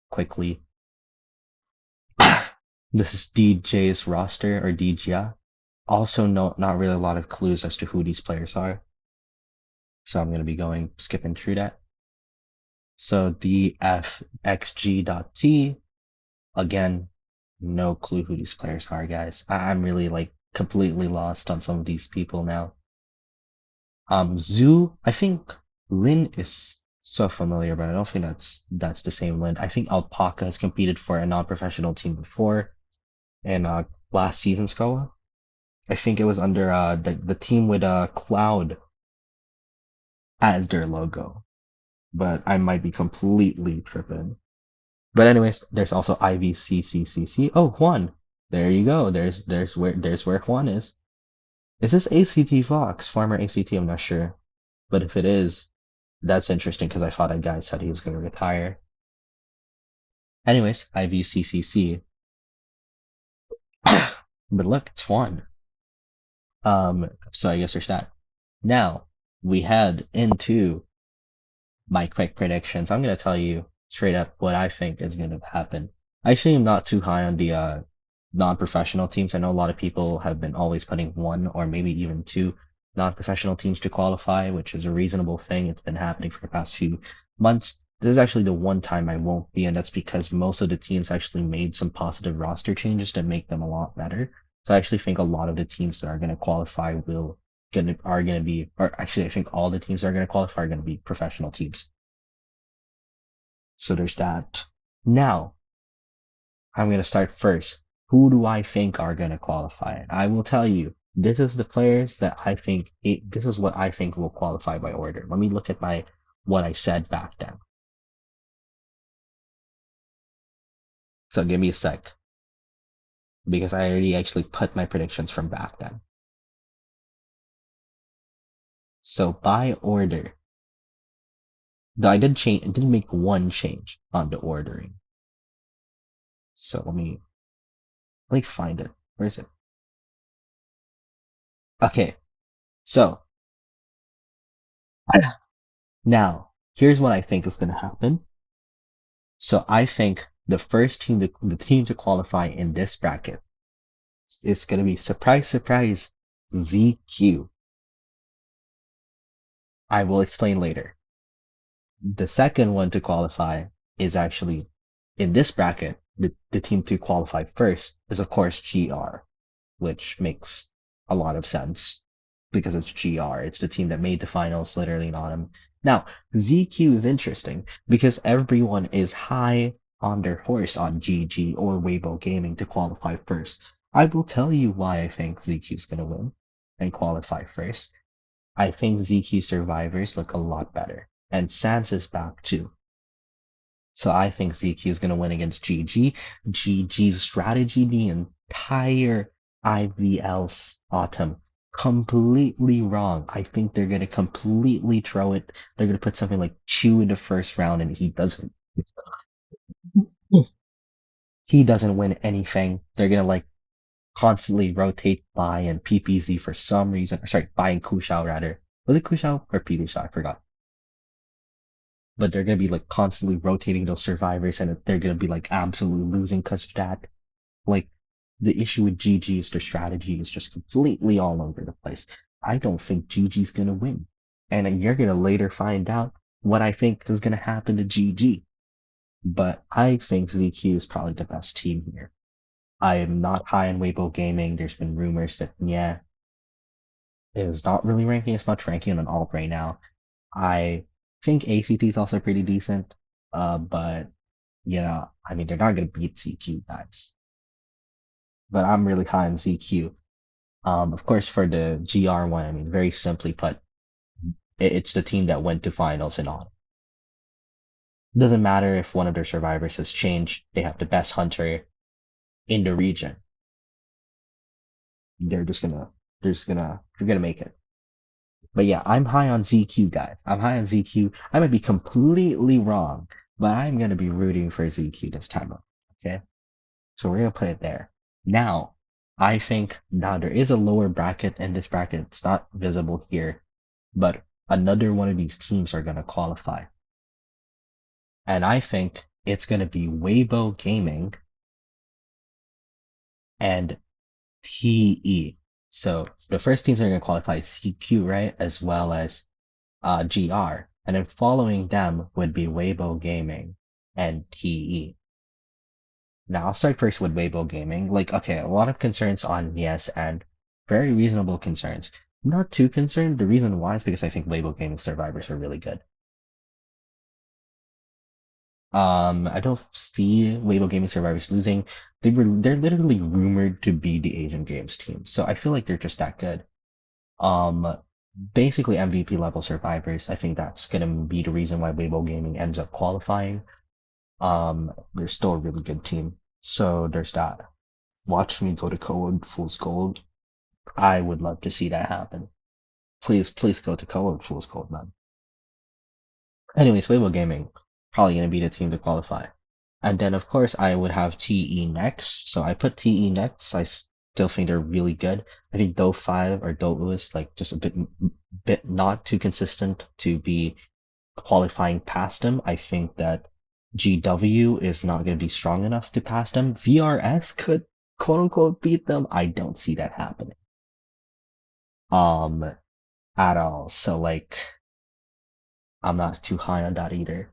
quickly. This is DJ's roster, or DJia. Also, not really a lot of clues as to who these players are. So I'm going to be skipping through that. So DFXG.T, again, no clue who these players are, guys. I'm really like completely lost on some of these people now. Zoo, I think Lin is so familiar, but I don't think that's the same Lin. I think Alpaca has competed for a non-professional team before in last season's Koa. I think it was under the team with Cloud as their logo, but I might be completely tripping. But anyways, there's also IVCCCC. Oh, Juan. There you go. There's where Juan is. Is this ACT Fox? Former ACT, I'm not sure. But if it is, that's interesting because I thought a guy said he was going to retire. Anyways, IVCCC. But look, it's won. So I guess there's that. Now we head into my quick predictions. I'm gonna tell you straight up what I think is gonna happen. I actually am not too high on the non-professional teams. I know a lot of people have been always putting one or maybe even two non-professional teams to qualify, which is a reasonable thing. It's been happening for the past few months. This is actually the one time I won't be, and that's because most of the teams actually made some positive roster changes to make them a lot better. So I actually think a lot of the teams that are going to qualify are going to be, or actually I think all the teams that are going to qualify are going to be professional teams. So there's that. Now I'm going to start first. Who do I think are going to qualify? I will tell you, this is the players that I think, this is what I think will qualify by order. Let me look at what I said back then. So give me a sec, because I already actually put my predictions from back then. So by order, though I did make one change on the ordering. So let me find it. Where is it? Okay, so now here's what I think is going to happen. So I think the team to qualify in this bracket is going to be surprise, surprise, ZQ. I will explain later. The second one to qualify is actually in this bracket. The team to qualify first is of course GR, which makes a lot of sense because it's GR. It's the team that made the finals literally in autumn. Now, ZQ is interesting because everyone is high on their horse on GG or Weibo Gaming to qualify first. I will tell you why I think ZQ is going to win and qualify first. I think ZQ survivors look a lot better, and Sans is back too. So I think ZQ is going to win against GG. GG's strategy the entire IVL's autumn completely wrong. I think they're going to completely throw it. They're going to put something like Chew in the first round and he doesn't win anything. They're going to constantly rotate Bai and PPZ for some reason. Or sorry, Bai and Kushao rather. Was it Kushao or PPZ? I forgot. But they're gonna be constantly rotating those survivors, and they're gonna be absolutely losing because of that. Like the issue with GG is their strategy is just completely all over the place. I don't think GG's gonna win, and then you're gonna later find out what I think is gonna happen to GG. But I think ZQ is probably the best team here. I am not high on Weibo Gaming. There's been rumors that it is not really ranking as much, ranking on an alt right now. I think ACT is also pretty decent, but I mean, they're not going to beat ZQ, guys. But I'm really high on ZQ. Of course, for the GR one, I mean, very simply put, it's the team that went to finals and on. Doesn't matter if one of their survivors has changed, they have the best hunter in the region. They're gonna make it. But yeah, I'm high on ZQ, guys. I'm high on ZQ. I might be completely wrong, but I'm gonna be rooting for ZQ this time. Okay? So we're gonna put it there. Now, I think now there is a lower bracket in this bracket. It's not visible here, but another one of these teams are gonna qualify. And I think it's gonna be Weibo Gaming and PE. So the first teams that are gonna qualify is CQ, right? As well as GR. And then following them would be Weibo Gaming and PE. Now I'll start first with Weibo Gaming. Okay, a lot of concerns on Yes and very reasonable concerns. Not too concerned. The reason why is because I think Weibo Gaming survivors are really good. I don't see Weibo Gaming survivors losing. They're literally rumored to be the Asian Games team, so I feel like they're just that good. Um, Basically MVP level survivors. I think that's gonna be the reason why Weibo Gaming ends up qualifying. They're still a really good team. So there's that. Watch me go to Code Fool's Gold. I would love to see that happen. Please go to Koa with Fool's Gold, man. Anyways, Weibo Gaming probably gonna be the team to qualify. And then of course I would have TE next. So I put TE next. I still think they're really good. I think Do 5 or Do is like just a bit not too consistent to be qualifying past them. I think that GW is not going to be strong enough to pass them. VRS could quote unquote beat them. I don't see that happening. Um, at all. So like I'm not too high on that either.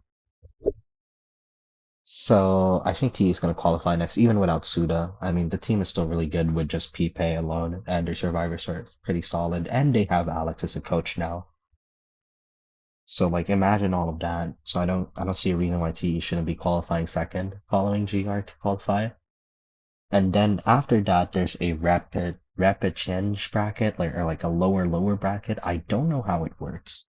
So I think T is going to qualify next, even without Suda. I mean, the team is still really good with just Pipe alone, and their survivors are pretty solid, and they have Alex as a coach now. So like imagine all of that. So I don't see a reason why TE shouldn't be qualifying second following GR to qualify. And then after that there's a rapid change bracket, like or like a lower bracket. I don't know how it works.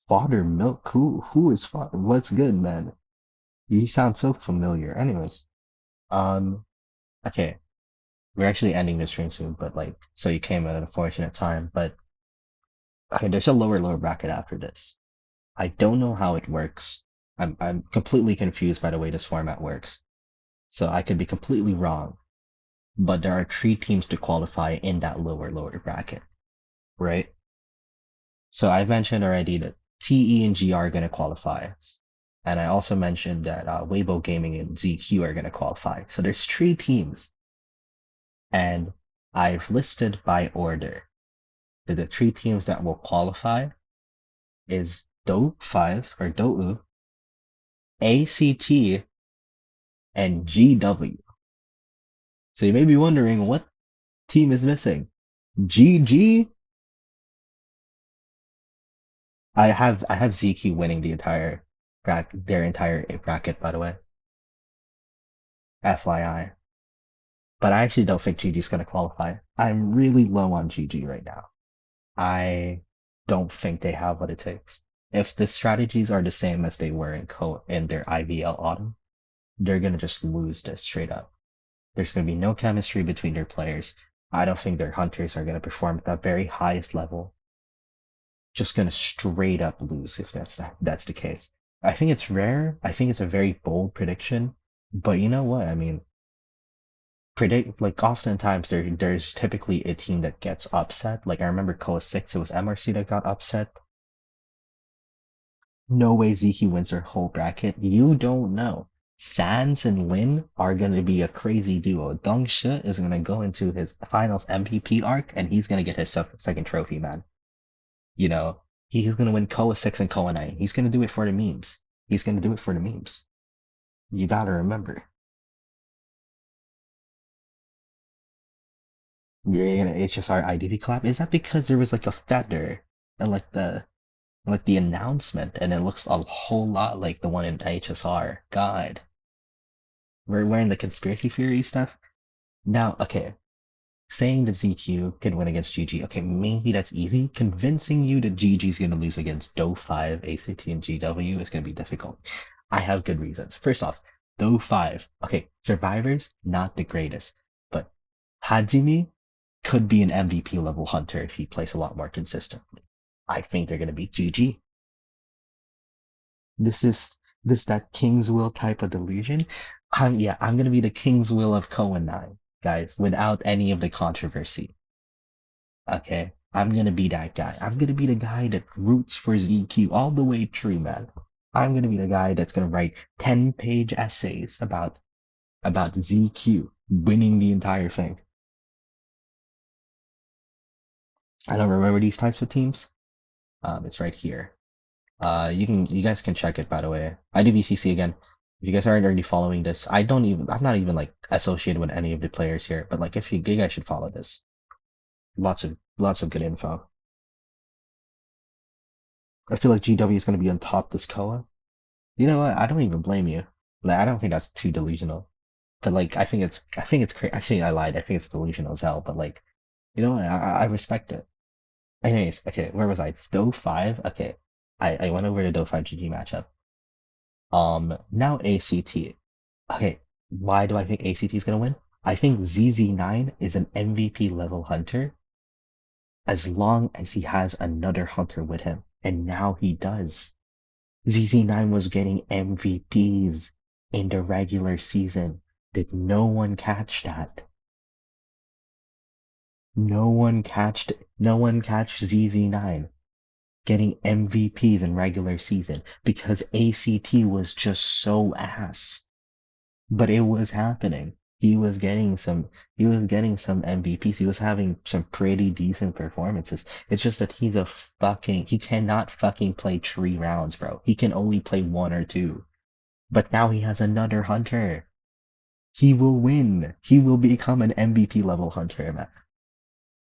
Father Milk, who is Father? What's good, man? You sound so familiar. Anyways, um, okay, we're actually ending this stream soon, but like, so you came at an unfortunate time. But okay, there's a lower bracket after this. I don't know how it works. I'm completely confused by the way this format works. So I could be completely wrong, but there are three teams to qualify in that lower bracket, right? So I mentioned already that TE and GR are going to qualify. And I also mentioned that Weibo Gaming and ZQ are going to qualify. So there's three teams, and I've listed by order. The three teams that will qualify is Do 5 or Dou, ACT, and GW. So you may be wondering what team is missing. GG? I have ZQ winning their entire bracket, by the way. FYI. But I actually don't think GG's gonna qualify. I'm really low on GG right now. I don't think they have what it takes. If the strategies are the same as they were in their IVL autumn, they're gonna just lose this straight up. There's gonna be no chemistry between their players. I don't think their hunters are gonna perform at the very highest level. Just gonna straight up lose if that's the case. I think it's rare. I think it's a very bold prediction, but you know what? I mean, predict like oftentimes there's typically a team that gets upset. Like I remember Koa 6, it was MRC that got upset. No way Zeke wins their whole bracket. You don't know. Sans and Lin are gonna be a crazy duo. Dong Shi is gonna go into his finals MVP arc and he's gonna get his second trophy, man. You know, he's gonna win Koa 6 and Koa 9. He's gonna do it for the memes. He's gonna do it for the memes. You gotta remember. You're gonna HSR IDV clap? Is that because there was like a feather and like the announcement and it looks a whole lot like the one in HSR? God. We're wearing the conspiracy theory stuff. Now, okay, saying that ZQ can win against GG, okay, maybe that's easy. Convincing you that GG's gonna lose against Do 5, ACT, and GW is gonna be difficult. I have good reasons. First off, Do 5, okay, survivors, not the greatest, but Hajime could be an MVP level hunter if he plays a lot more consistently. I think they're gonna beat GG. This is that King's Will type of delusion. I'm gonna be the King's Will of Cohen 9, guys, without any of the controversy. Okay? I'm gonna be that guy. I'm gonna be the guy that roots for ZQ all the way through, man. I'm gonna be the guy that's gonna write 10-page essays about ZQ winning the entire thing. I don't remember these types of teams. It's right here. You guys can check it by the way. I do BCC again. If you guys aren't already following this, I'm not even like associated with any of the players here, but like if you guys should follow this. Lots of good info. I feel like GW is gonna be on top this Koa. You know what? I don't even blame you. Like I don't think that's too delusional. But like I think it's crazy. Actually, I lied. I think it's delusional as hell. But like you know what? I respect it. Anyways, okay, where was I? Do 5. Okay, I went over the Do 5 GG matchup. Now ACT. Okay, why do I think ACT is gonna win? I think ZZ9 is an MVP level hunter as long as he has another hunter with him. And now he does. ZZ9 was getting MVPs in the regular season. Did no one catch that? No one catched ZZ9 getting MVPs in regular season because ACT was just so ass. But it was happening. He was getting some MVPs. He was having some pretty decent performances. It's just that he cannot fucking play 3 rounds, bro. He can only play 1 or 2. But now he has another hunter. He will win. He will become an MVP level hunter, man.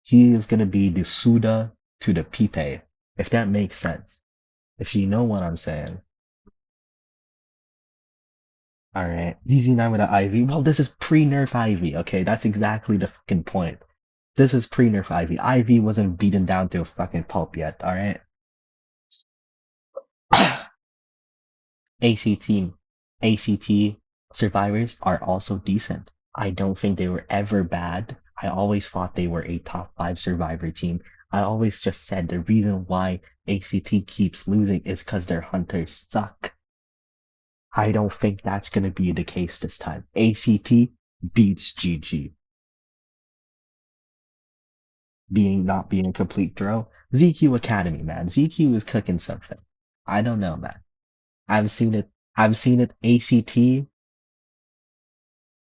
He is gonna be the Suda to the Pipe, if that makes sense. If you know what I'm saying. Alright. ZZ9 with an Ivy. Well, this is pre-nerf Ivy, okay? That's exactly the fucking point. This is pre-nerf Ivy. Ivy wasn't beaten down to a fucking pulp yet, alright? ACT, ACT survivors are also decent. I don't think they were ever bad. I always thought they were a top 5 survivor team. I always just said the reason why ACT keeps losing is because their hunters suck. I don't think that's going to be the case this time. ACT beats GG. Not being a complete throw. ZQ Academy, man. ZQ is cooking something. I don't know, man. I've seen it. I've seen it. ACT.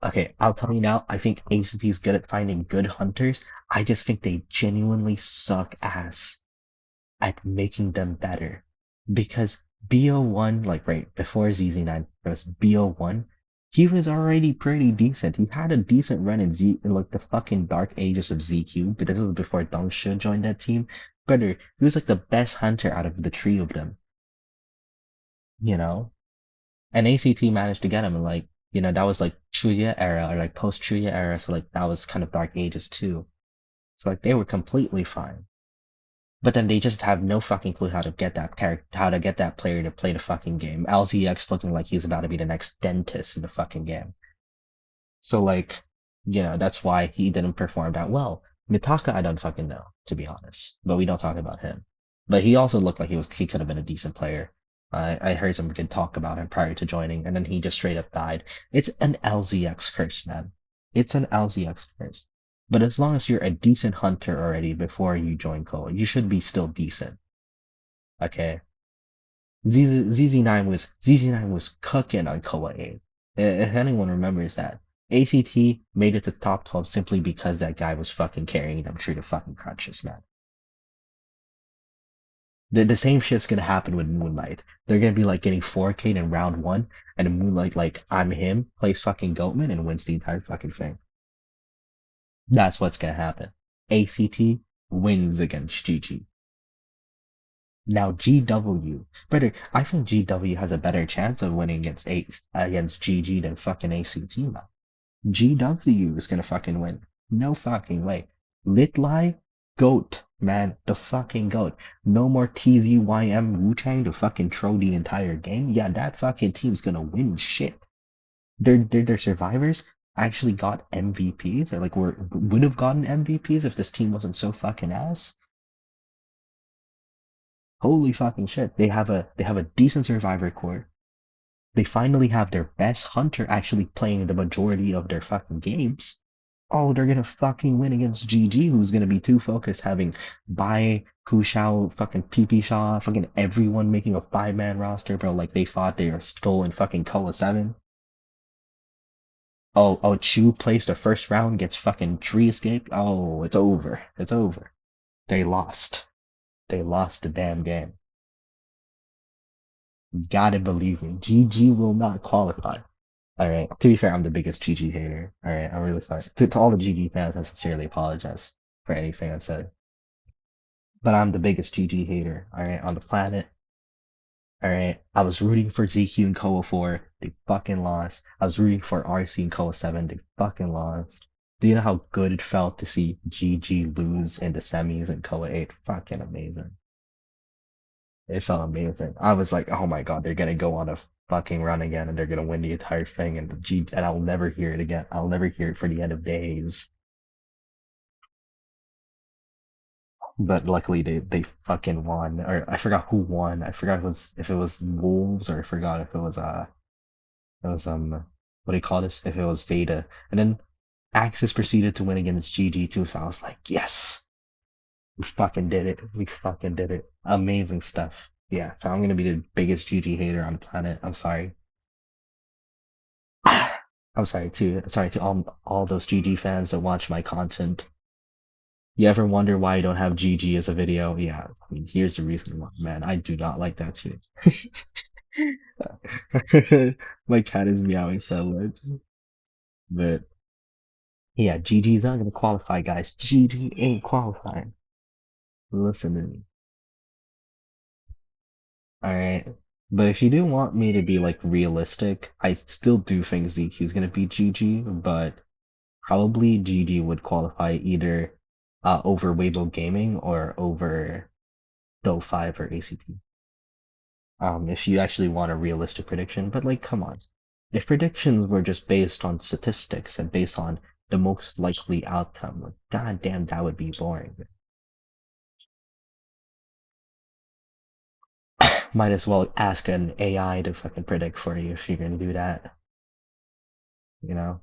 Okay, I'll tell you now. I think ACT is good at finding good hunters. I just think they genuinely suck ass at making them better. Because BO1, like right before ZZ9, there was BO1. He was already pretty decent. He had a decent run in like the fucking dark ages of ZQ, but this was before Dongsha joined that team. Brother, he was like the best hunter out of the 3 of them, you know? And ACT managed to get him, and like, that was like Chuya era or like post Chuya era, so like that was kind of dark ages too. So like they were completely fine. But then they just have no fucking clue how to get that character, how to get that player to play the fucking game. LZX looking like he's about to be the next dentist in the fucking game. So like, that's why he didn't perform that well. Mitaka, I don't fucking know, to be honest. But we don't talk about him. But he also looked like he could have been a decent player. I heard some good talk about him prior to joining, and then he just straight up died. It's an LZX curse, man. It's an LZX curse. But as long as you're a decent hunter already before you join Koa, you should be still decent. Okay. ZZ9 was cooking on Koa 8. If anyone remembers that. ACT made it to top 12 simply because that guy was fucking carrying them through the fucking crunches, man. The same shit's gonna happen with Moonlight. They're gonna be like getting 4K in round 1, and Moonlight, like, I'm him, plays fucking Goatman and wins the entire fucking thing. That's what's gonna happen. ACT wins against GG. Now GW, brother, I think GW has a better chance of winning against GG than fucking ACT, man. GW is gonna fucking win. No fucking way. Litlai, GOAT, man, the fucking GOAT. No more TZYM Wu-Tang to fucking throw the entire game. Yeah, that fucking team's gonna win shit. Their survivors actually got MVPs, or like would have gotten MVPs if this team wasn't so fucking ass. Holy fucking shit. They have a decent survivor core. They finally have their best hunter actually playing the majority of their fucking games. Oh, they're gonna fucking win against GG, who's gonna be too focused having Bai, Kushao, fucking PP Shaw, fucking everyone making a 5-man roster, bro, like they thought they were still in fucking Koa 7. Oh, Chu plays the first round, gets fucking tree escape. Oh, it's over. It's over. They lost. They lost the damn game. You gotta believe me. GG will not qualify. Alright, to be fair, I'm the biggest GG hater. Alright, I'm really sorry. To all the GG fans, I sincerely apologize for anything I said. But I'm the biggest GG hater, alright, on the planet. Alright, I was rooting for ZQ and Koa 4. They fucking lost. I was rooting for RC and Koa 7. They fucking lost. Do you know how good it felt to see GG lose in the semis and Koa 8? Fucking amazing. It felt amazing. I was like, oh my god, they're gonna go on a fucking run again, and they're gonna win the entire thing, and and I'll never hear it again. I'll never hear it for the end of days. But luckily they fucking won. Or I forgot who won. I forgot if it was Wolves, or I forgot if it was what do you call this? If it was Zeta. And then Axis proceeded to win against GG too, so I was like, yes, we fucking did it. We fucking did it. Amazing stuff. Yeah, so I'm gonna be the biggest GG hater on the planet. I'm sorry. I'm sorry to all those GG fans that watch my content. You ever wonder why I don't have GG as a video? Yeah, I mean, here's the reason why, man. I do not like that too. My cat is meowing so much. But yeah, GG's not gonna qualify, guys. GG ain't qualifying. Listen to me. Alright. But if you do want me to be like realistic, I still do think ZQ's gonna beat GG, but probably GG would qualify either over Weibo Gaming or over Do5 or ACT. If you actually want a realistic prediction, but like, come on. If predictions were just based on statistics and based on the most likely outcome, like, goddamn, that would be boring. Might as well ask an AI to fucking predict for you if you're gonna do that, you know?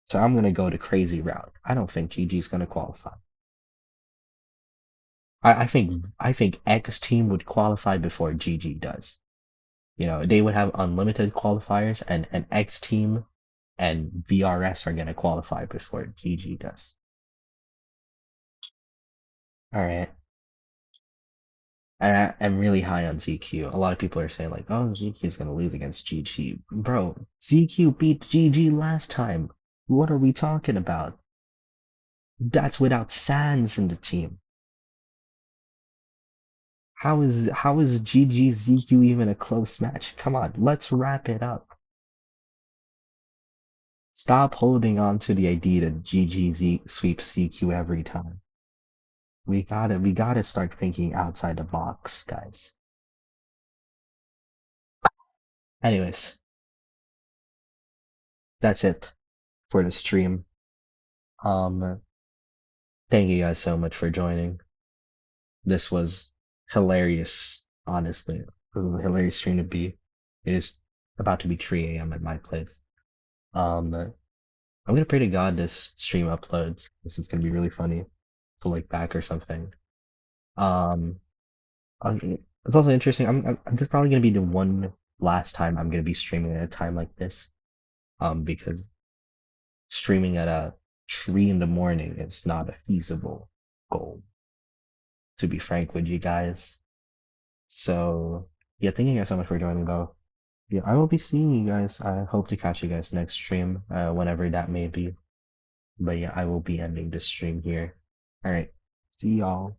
So I'm gonna go the crazy route. I don't think GG's gonna qualify. I think X team would qualify before GG does. You know, they would have unlimited qualifiers, and an X team and VRS are gonna qualify before GG does. All right. I'm really high on ZQ. A lot of people are saying like, "Oh, ZQ's gonna lose against GG." Bro, ZQ beat GG last time. What are we talking about? That's without Sans in the team. How is GG ZQ even a close match? Come on, let's wrap it up. Stop holding on to the idea that GG sweeps ZQ every time. We gotta start thinking outside the box, guys. Anyways, that's it for the stream. Um, Thank you guys so much for joining. This was hilarious, honestly. It was a hilarious stream to be. It is about to be 3 a.m. at my place. I'm gonna pray to God this stream uploads. This is gonna be really funny to look back or something. Um, it's also interesting. I'm just probably gonna be the one last time I'm gonna be streaming at a time like this. Because streaming at a 3 in the morning is not a feasible goal, to be frank with you guys. So yeah, thank you guys so much for joining though. Yeah, I will be seeing you guys. I hope to catch you guys next stream, whenever that may be. But yeah, I will be ending this stream here. All right, see y'all.